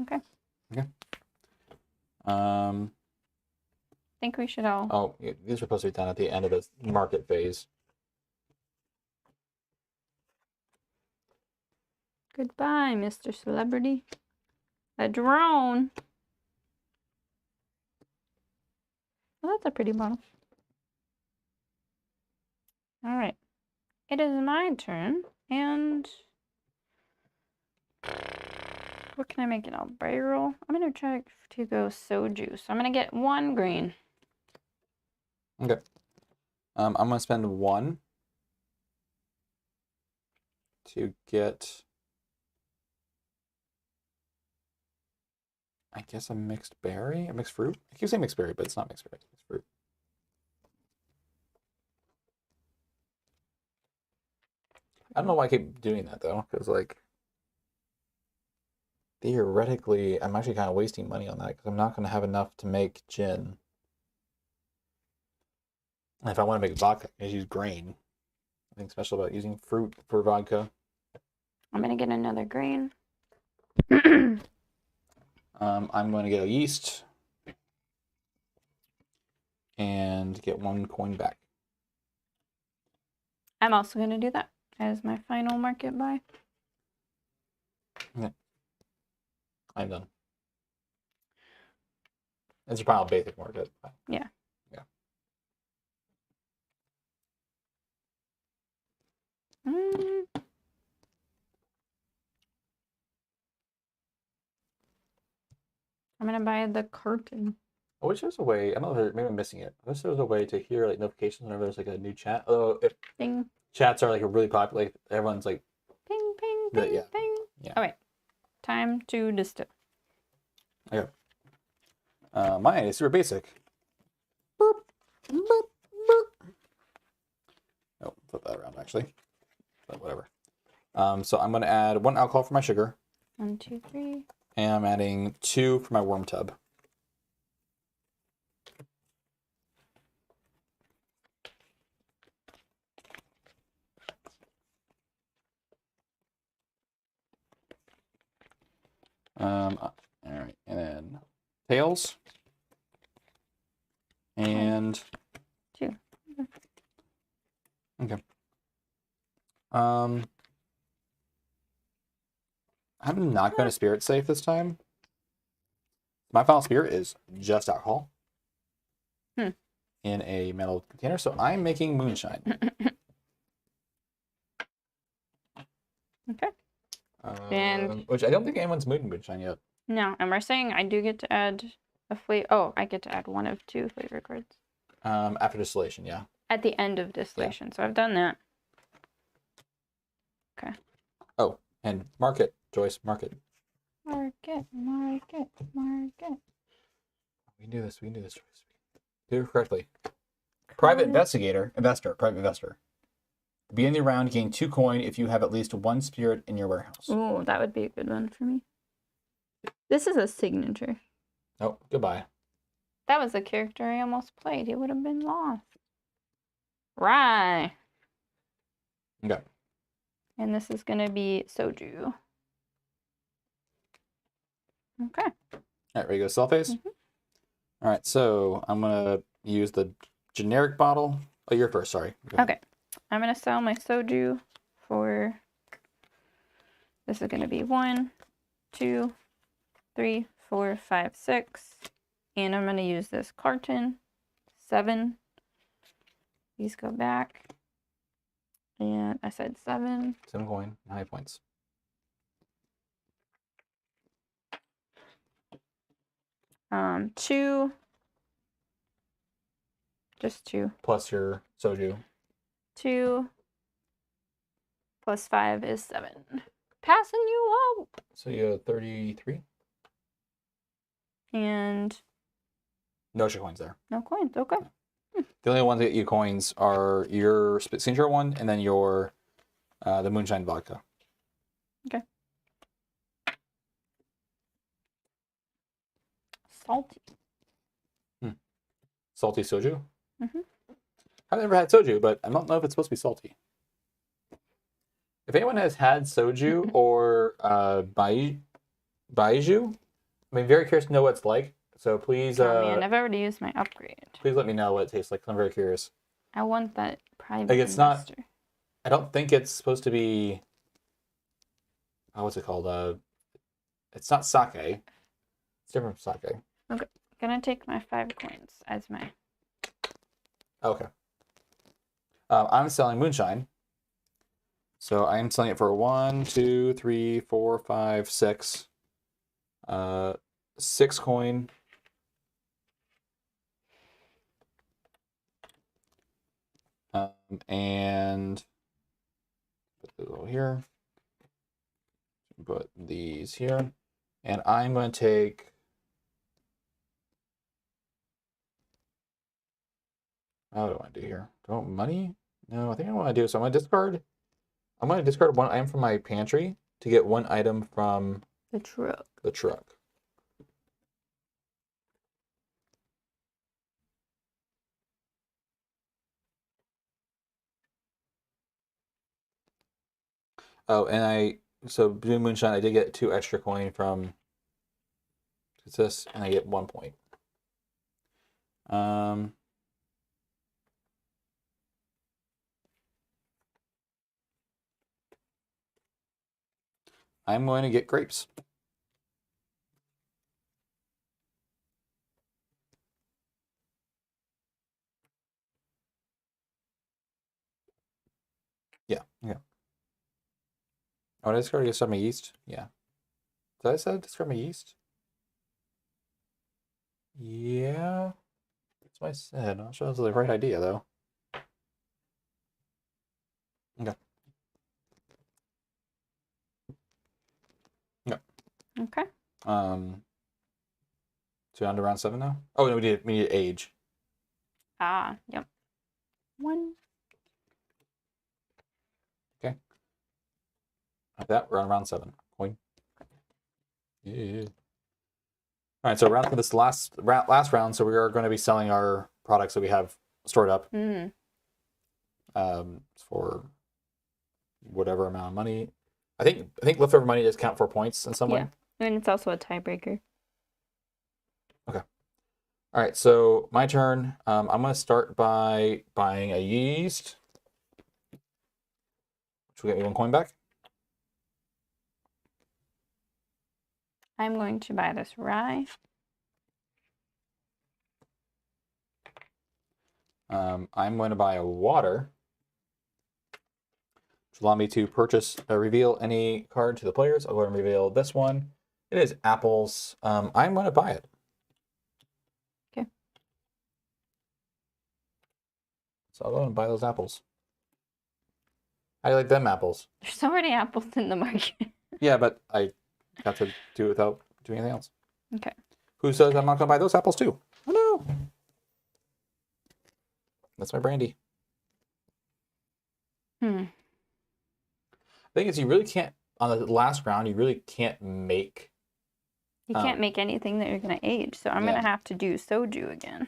Okay. Okay. I think we should all. Oh, these are supposed to be done at the end of the market phase. Goodbye, Mr. Celebrity. A drone. Well, that's a pretty bottle. All right. It is my turn, and what can I make it? A barrel. I'm gonna try to go soju. So I'm gonna get 1 green. Okay. I'm gonna spend 1 to get, I guess, a mixed berry, a mixed fruit. I keep saying mixed berry, but it's not mixed berry. It's fruit. I don't know why I keep doing that though, because like theoretically, I'm actually kind of wasting money on that because I'm not going to have enough to make gin. And if I want to make vodka, I just use grain. Nothing special about using fruit for vodka. I'm gonna get another green. I'm going to get a yeast and get 1 coin back. I'm also gonna do that as my final market buy. Okay. I'm done. It's your final basic market. Yeah. Yeah. I'm gonna buy the carton. I wish there's a way. I don't know if maybe I'm missing it. I wish there was a way to hear like notifications whenever there's like a new chat. Although if Ding. chats are like really popular, like everyone's like, Ping, ping, Yeah, ping, yeah. ping. Yeah. All right. Time to distill. okay. Mine is super basic. Boop, boop, boop. Oh, flip that around actually. But whatever. So I'm gonna add 1 alcohol for my sugar, 1, 2, 3. and I'm adding 2 for my worm tub. All right, and then tails, and 2. okay. I'm not going to spirit safe this time. My final spirit is just alcohol in a metal container, so I'm making moonshine. Okay. And which I don't think anyone's made moonshine yet. no, and we're saying I do get to add a flavor. Oh, I get to add 1 of 2 flavor cards. After distillation, yeah. At the end of distillation, so I've done that. Okay. Oh, and market, Joyce, market. Market. We can do this, Joyce. Do it correctly. Private investor. Beginning the round, gain 2 coin if you have at least 1 spirit in your warehouse. Oh, that would be a good one for me. This is a signature. Oh, goodbye. That was a character I almost played. He would have been lost. Right. Okay. And this is going to be soju. Okay. All right, ready to go sell phase? Mm-hmm. All right, so I'm going to use the generic bottle. Oh, you're first, sorry. Okay. I'm going to sell my soju for, this is going to be 1, 2, 3, 4, 5, 6. And I'm going to use this carton, 7. These go back. And I said 7. 7 coin, 9 points. Two. Just 2. Plus your soju. 2 plus 5 is 7. Passing you up. So you have 33. And No extra coins there. no coins. Okay. The only ones that get you coins are your signature one and then your the moonshine vodka. Okay. Salty. Salty soju. Mm-hmm. I've never had soju, but I don't know if it's supposed to be salty. If anyone has had soju or baijiu, I'm very curious to know what it's like. So please, Oh man, I've already used my upgrade. please let me know what it tastes like. I'm very curious. I want that private Like it's not. investor. I don't think it's supposed to be. Oh, what's it called? It's not sake. It's different from sake. Okay. Gonna take my 5 coins as my. Okay. I'm selling moonshine. So I'm selling it for 1, 2, 3, 4, 5, 6. 6 coin. And put this over here. Put these here. And I'm going to take. What do I want to do here? Do I want money? No, I think I want to do so. I'm going to discard. I'm going to discard 1 item from my pantry to get 1 item from The truck. the truck. Oh, and so doing moonshine, I did get 2 extra coin from this, and I get 1 point. I'm going to get grapes. Yeah, yeah. Oh, did I discard against my yeast? Yeah. Did I say discard my yeast? Yeah. That's what I said. I'm not sure that's the right idea, though. Okay. Yeah. Okay. So on to round 7 now? Oh, no, we need age. Ah, yep. 1. Okay. Like that, we're on round 7. Coin. Yeah. All right, so round for this last round, so we are going to be selling our products that we have stored up for whatever amount of money. I think leftover money does count for points in some way. And it's also a tiebreaker. Okay. All right, so my turn. I'm going to start by buying a yeast, which will get me 1 coin back. I'm going to buy this rye. I'm going to buy a water, which will allow me to reveal any card to the players. I'll go ahead and reveal this one. It is apples. I'm going to buy it. Okay. So I'll go and buy those apples. How do you like them apples? There's so many apples in the market. Yeah, but I got to do it without doing anything else. Okay. Who says I'm not going to buy those apples too? Oh, no. That's my brandy. The thing is, you really can't, on the last round, you really can't make... You can't make anything that you're going to age, so I'm going to have to do soju again.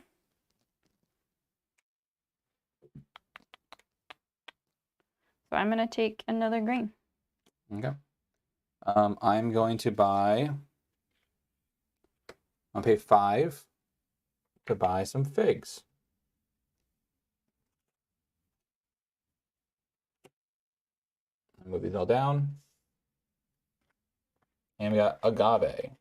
So I'm going to take another grain. Okay. I'm going to buy... I'll pay 5 to buy some figs. Move these all down. And we got agave.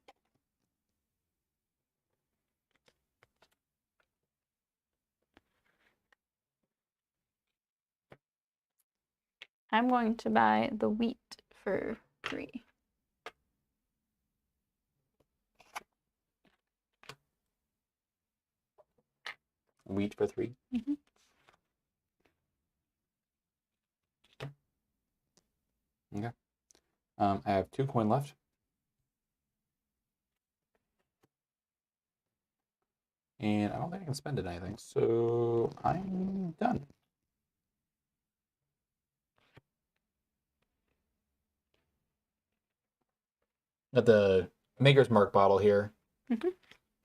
I'm going to buy the wheat for 3. Wheat for 3. Okay. I have 2 coin left. And I don't think I can spend it anything, so I'm done. Got the Maker's Mark bottle here. Mhm.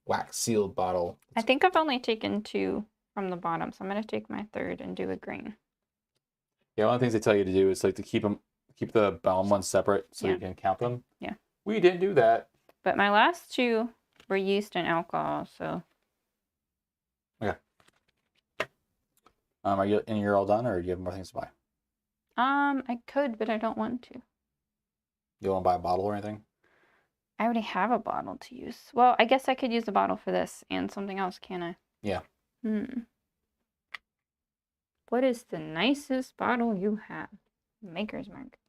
Wax sealed bottle. I think I've only taken 2 from the bottom, so I'm gonna take my 3rd and do a green. Yeah, one of the things they tell you to do is like to keep the bottom ones separate so Yeah. you can count them. Yeah. We didn't do that. But my last 2 were yeast and alcohol, so. Okay. Are you're all done, or do you have more things to buy? I could, but I don't want to. You want to buy a bottle or anything? I already have a bottle to use. Well, I guess I could use a bottle for this and something else, can I? Yeah. What is the nicest bottle you have? Maker's Mark.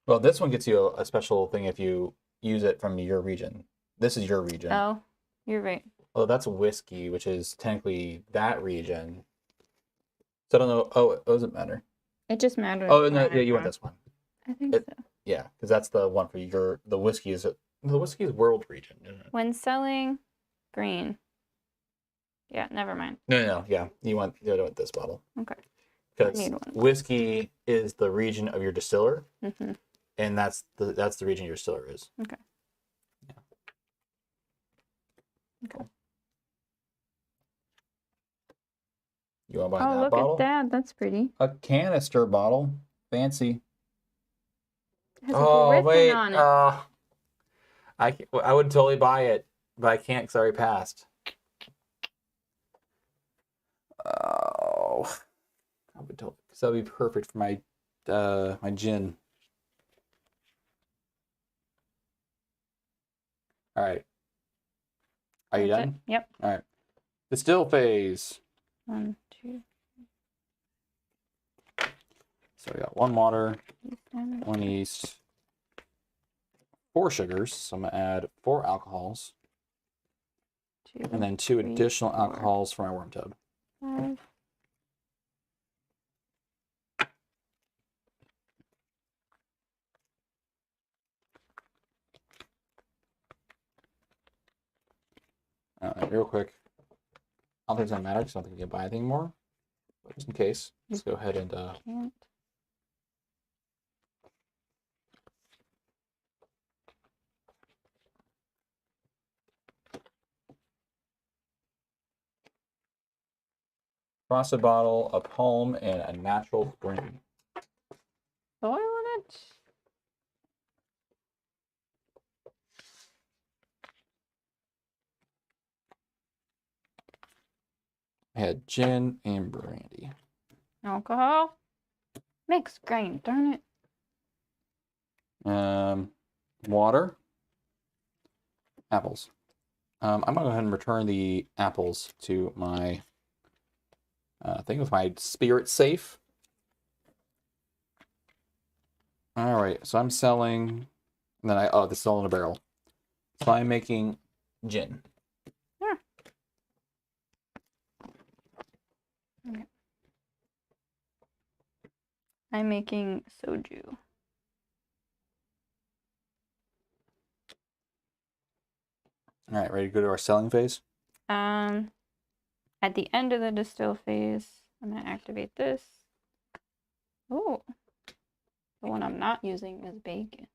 Well, this one gets you a special thing if you use it from your region. This is your region. Oh, you're right. Oh, that's whiskey, which is technically that region. So I don't know. Oh, it doesn't matter. It just matters. Oh, no, yeah, you want this one. I think so. Yeah, because that's the one for the whiskey is world region, isn't it? When selling green. Yeah, never mind. No, yeah. You want this bottle. Okay. Because Need one. whiskey is the region of your distiller, Mm-hmm. and that's the region your distiller is. Okay. Yeah. Okay. You want to buy Oh, that look bottle? at that. That's pretty. A canister bottle. Fancy. It has a griffin on it. I would totally buy it, but I can't because I already passed. Oh, I would totally, because that would be perfect for my my gin. All right. Are you That's done? it. Yep. All right. Distill phase. 1, 2, So we got 1 water, 7. 1 yeast, 4 sugars. So I'm gonna add 4 alcohols, 2, and then 2 3, additional 4, alcohols for my worm tub. 5. Real quick. I don't think it's gonna matter because I don't think you can buy anything more. But just in case, let's go ahead and Can't. frosted bottle, a poem, and a natural spring. Soil in it? I had gin and brandy. Alcohol? Mixed grain, darn it. Water, apples. I'm gonna go ahead and return the apples to my thing with my spirit safe. All right, so I'm selling, and then this is all in a barrel. So I'm making gin. Yeah. Okay. I'm making soju. All right, ready to go to our selling phase? At the end of the distill phase, I'm gonna activate this. Oh, the one I'm not using is bacon.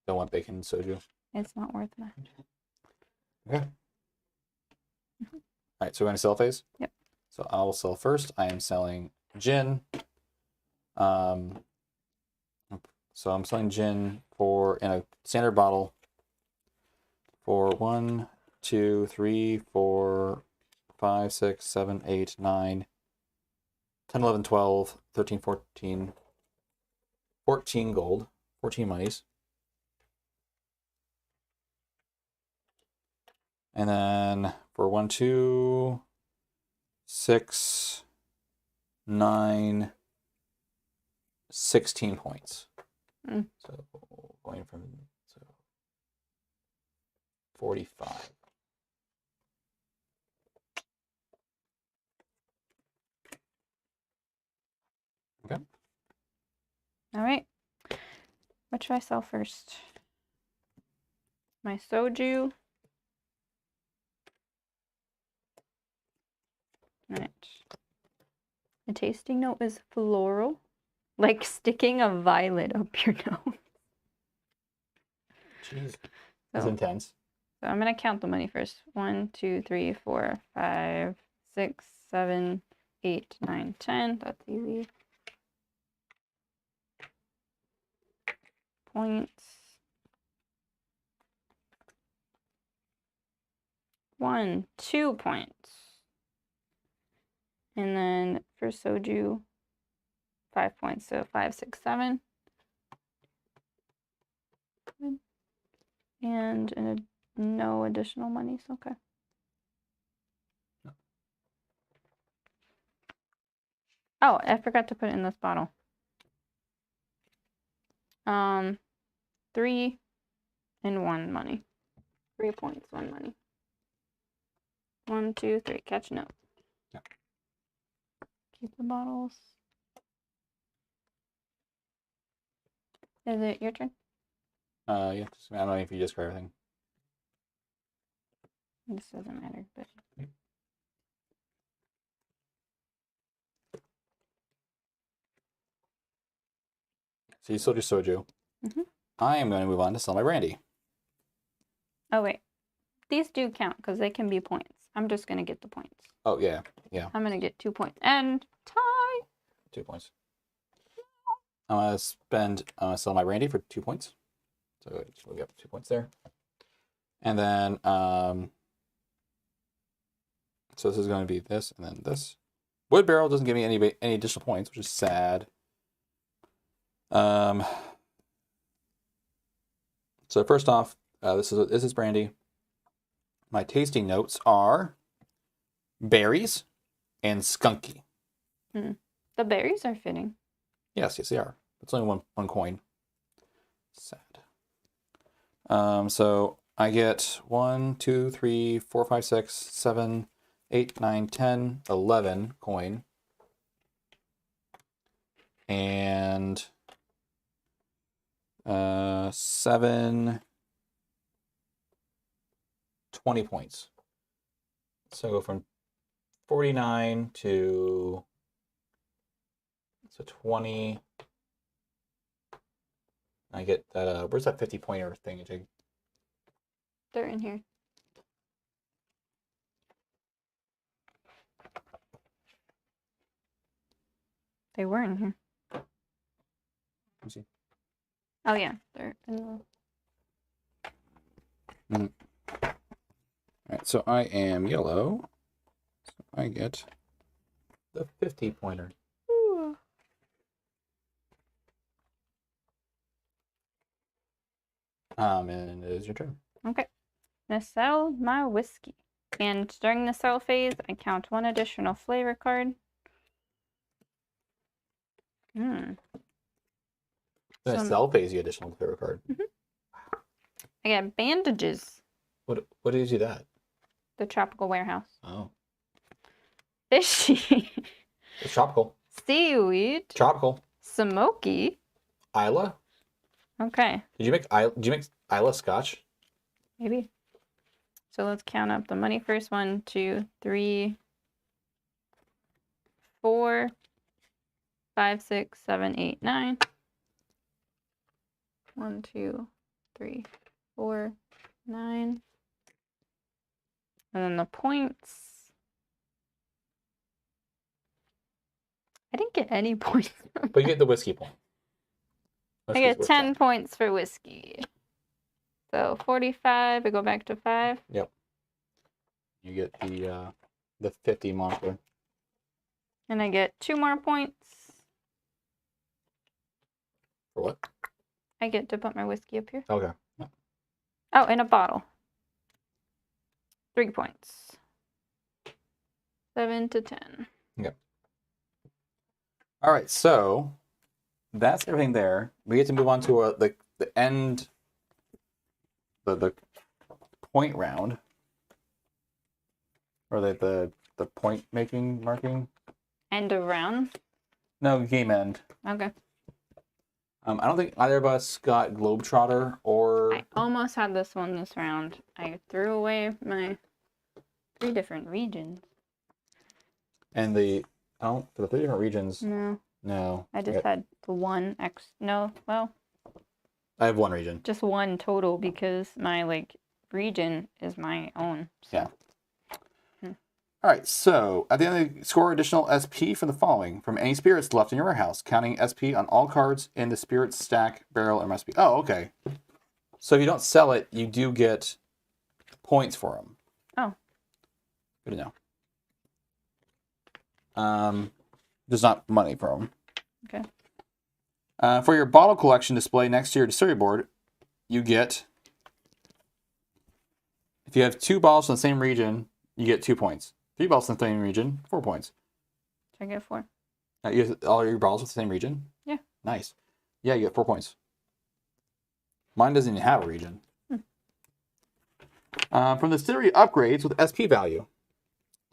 Don't want bacon and soju. It's not worth much. Okay. All right, so we're going to sell phase? Yep. So I will sell first. I am selling gin. So I'm selling gin in a standard bottle for 1, 2, 3, 4, 5, 6, 7, 8, 9, 10, 11, 12, 13, 14, 14 gold, 14 monies. And then for 1, 2, 6, 9, 16 points. So going from 45. Okay. All right. What should I sell first? My soju. Alright. The tasting note is floral. Like sticking a violet up your nose. Jeez. That's So, intense. so I'm gonna count the money first. 1, 2, 3, 4, 5, 6, 7, 8, 9, 10. That's easy. Points. 1, 2 points. And then for soju, 5 points. So 5, 6, 7. And no additional monies. Okay. Oh, I forgot to put it in this bottle. 3 and 1 money. 3 points, 1 money. 1, 2, 3. Catching up. Yeah. Keep the bottles. Is it your turn? Yeah. I don't know if you discard everything. This doesn't matter, but. So you sold your soju. Mhm. I am going to move on to sell my brandy. Oh, wait. These do count because they can be points. I'm just going to get the points. Oh, yeah. Yeah. I'm going to get 2 points. And tie! 2 points. I'm going to sell my brandy for 2 points. So we'll get 2 points there. And then, so this is going to be this and then this. Wood barrel doesn't give me any additional points, which is sad. So first off, this is brandy. My tasting notes are berries and skunky. The berries are fitting. Yes, they are. It's only one coin. Sad. So I get 1, 2, 3, 4, 5, 6, 7, 8, 9, 10, 11 coin. And 7, 20 points. So I go from 49 to 20. I get that. Where's that 50-pointer thing, Jig? They're in here. They were in here. Let me see. Oh, yeah. They're in the... All right, so I am yellow. So I get the 50-pointer. Ooh. And it is your turn. Okay. I'm going to sell my whiskey. And during the sell phase, I count 1 additional flavor card. The sell phase, you additional flavor card. I get bandages. What gives you that? The tropical warehouse. Oh, Fishy. it's tropical. Seaweed. Tropical. Smoky. Isla. Okay. Did you make Isla Scotch? Maybe. So let's count up the money first. 1, 2, 3, 4, 5, 6, 7, 8, 9. 1, 2, 3, 4, 9. And then the points. I didn't get any points. But you get the whiskey point. I get 10 points for whiskey. So 45, I go back to 5. Yep. You get the 50 moniker. And I get 2 more points. For what? I get to put my whiskey up here. Okay. Yeah. Oh, in a bottle. 3 points. 7 to 10. Yep. All right, so that's everything there. We get to move on to the end, the point round, or the point marking. End of round. No, game end. Okay. I don't think either of us got Globetrotter or... I almost had this one this round. I threw away my 3 different regions. And the... Oh, for the 3 different regions... No. No. I just had the 1 X... No, well... I have 1 region. Just 1 total because my, like, region is my own. So. Yeah. All right, so at the end, score additional SP from the following: from any spirits left in your warehouse, counting SP on all cards in the spirits stack, barrel, and recipe. Oh, okay. So if you don't sell it, you do get points for them. Oh. Good to know. There's not money for them. Okay. For your bottle collection display next to your distillery board, you get, if you have 2 bottles from the same region, you get 2 points. 3 bottles from the same region, 4 points. Should I get 4? You have all your bottles with the same region? Yeah. Nice. Yeah, you get 4 points. Mine doesn't even have a region. From the distillery upgrades with SP value,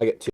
I get 2.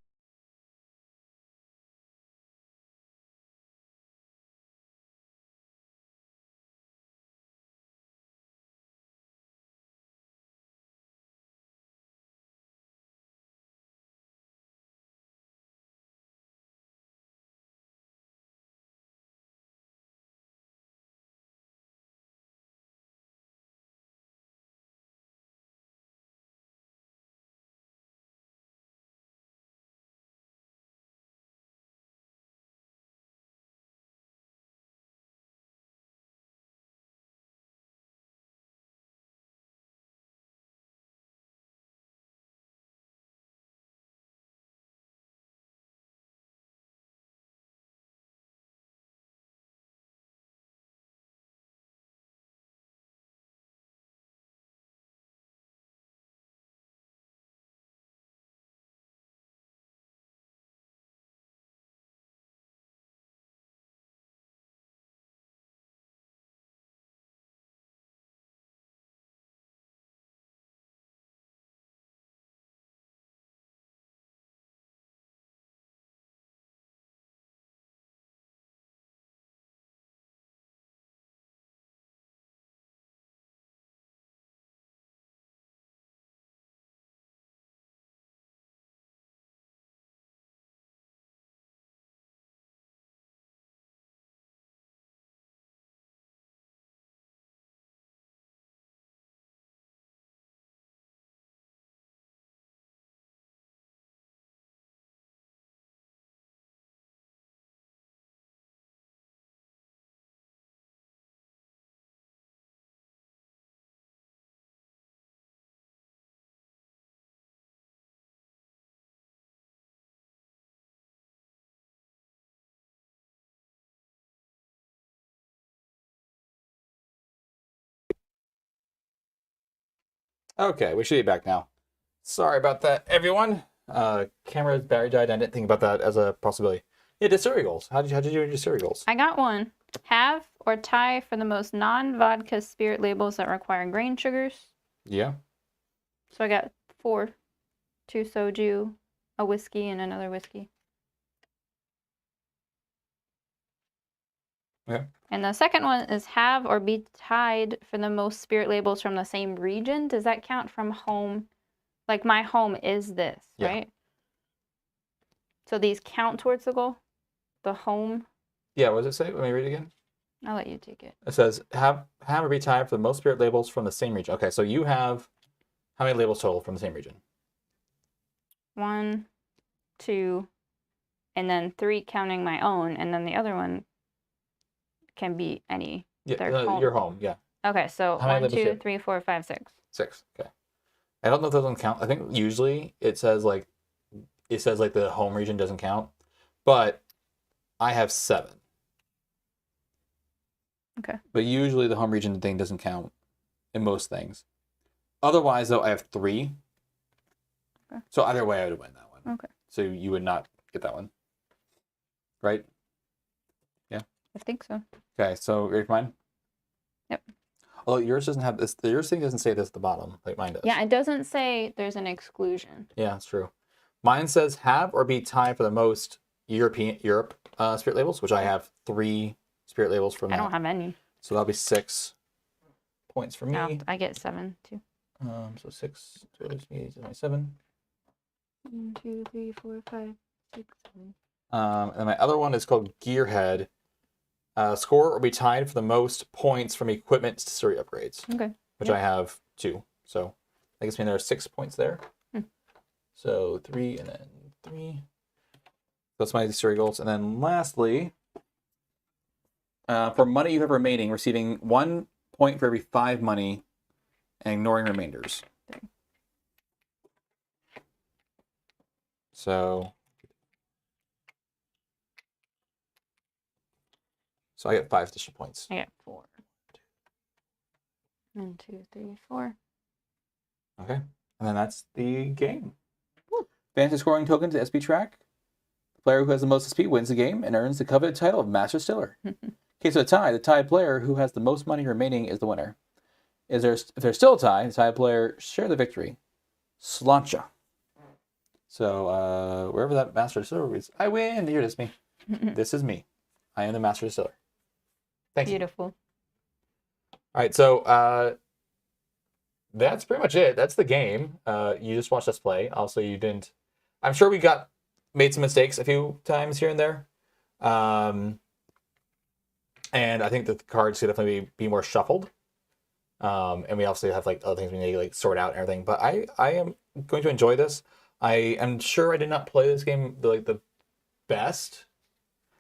Okay, we should be back now. Sorry about that, everyone. Camera's battery died. I didn't think about that as a possibility. Yeah, distillery goals. How did you do your distillery goals? I got 1. Have or tie for the most non-vodka spirit labels that require grain sugars. Yeah. So I got 4. 2 soju, a whiskey, and another whiskey. Okay. And the second one is have or be tied for the most spirit labels from the same region. Does that count from home? Like my home is this, Yeah. right? So these count towards the goal? The home? Yeah, what does it say? Let me read it again. I'll let you take it. It says have or be tied for the most spirit labels from the same region. Okay, so you have how many labels total from the same region? 1, 2, and then 3 counting my own, and then the other one can be any. Yeah, your home. Yeah. Okay, so How many 1, labels do you 2, have? 3, 4, 5, 6. 6. Okay. I don't know if those don't count. I think usually it says like the home region doesn't count, but I have 7. Okay. But usually the home region thing doesn't count in most things. Otherwise, though, I have 3. Okay. So either way, I would win that one. Okay. So you would not get that one, right? Yeah. I think so. Okay. So ready for mine? Yep. Although yours doesn't have this. Yours thing doesn't say this at the bottom like mine does. Yeah, it doesn't say there's an exclusion. Yeah, that's true. Mine says have or be tied for the most Europe spirit labels, which I have 3 spirit labels from I that. don't have any. So that'll be 6 points for me. No, I get 7 too. So 6 towards me is 7. 1, 2, 3, 4, 5, 6, 7. And my other one is called Gearhead. Score will be tied for the most points from equipment to distillery upgrades. Okay. Which I have 2. So that gives me there are 6 points there. So 3 and then 3. That's my distillery goals. And then lastly, for money you have remaining, receiving 1 point for every 5 money and ignoring remainders. So I get 5 additional points. I get 4. 1, 2, 3, 4. Okay. And then that's the game. Fantasy scoring token to SP track. The player who has the most SP wins the game and earns the coveted title of Master Distiller. In case of a tie, the tied player who has the most money remaining is the winner. If there's still a tie, the tied player share the victory. Slancha. So wherever that Master Distiller is, I win. Here it is me. This is me. I am the Master Distiller. Thank you. Beautiful. All right, so that's pretty much it. That's the game. You just watched us play. Also, you didn't. I'm sure we made some mistakes a few times here and there. And I think that the cards should definitely be more shuffled. And we obviously have like other things we need to like sort out and everything. But I am going to enjoy this. I am sure I did not play this game like the best.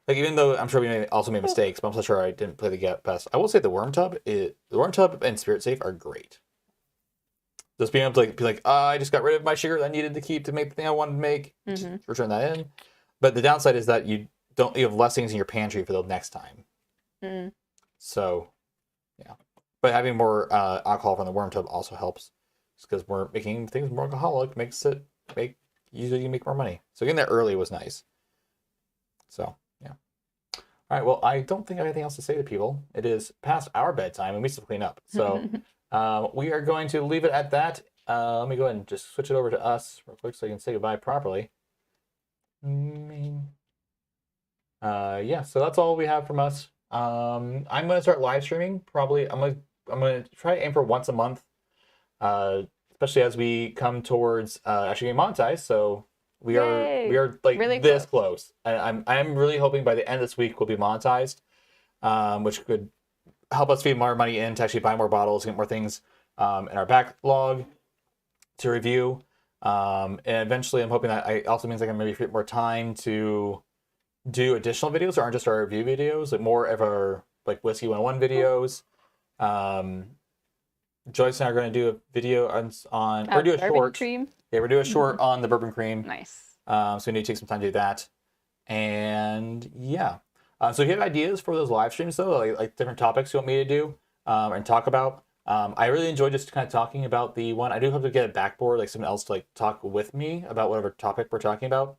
Like, even though I'm sure we also made mistakes, but I'm not sure I didn't play the best. I will say the Worm Tub and Spirit Safe are great. Just being able to like, be like, I just got rid of my sugar that I needed to keep to make the thing I wanted to make, just return that in. But the downside is that you have less things in your pantry for the next time. So, yeah. But having more alcohol from the Worm Tub also helps, just because we're making things more alcoholic usually you make more money. So getting there early was nice. So. All right, well, I don't think I have anything else to say to people. It is past our bedtime, and we still clean up. So we are going to leave it at that. Let me go ahead and just switch it over to us real quick so I can say goodbye properly. Yeah, so that's all we have from us. I'm going to start live streaming. Probably, I'm going to try to aim for once a month, especially as we come towards actually getting monetized. So we are like really this close. And I'm really hoping by the end of this week we'll be monetized, which could help us feed more money in to actually buy more bottles, get more things in our backlog to review. And eventually I'm hoping that it also means I can maybe fit more time to do additional videos that aren't just our review videos, like more of our like Whiskey 101 videos. Joyce and I are going to do a video on we're doing a short. Cream. Yeah, we're doing a short on the bourbon cream. Nice. So we need to take some time to do that. And yeah. So if you have ideas for those live streams, though, like different topics you want me to do and talk about, I really enjoy just kind of talking about the one. I do hope to get a backboard, like someone else to like talk with me about whatever topic we're talking about.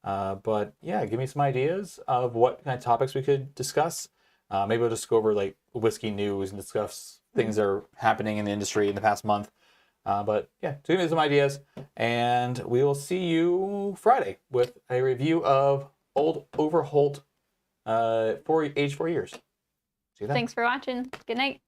But yeah, give me some ideas of what kind of topics we could discuss. Maybe we'll just go over like whiskey news and discuss things that are happening in the industry in the past month. But yeah, so give me some ideas, and we will see you Friday with a review of Old Overholt, aged 4 years. See you then. Thanks for watching. Good night.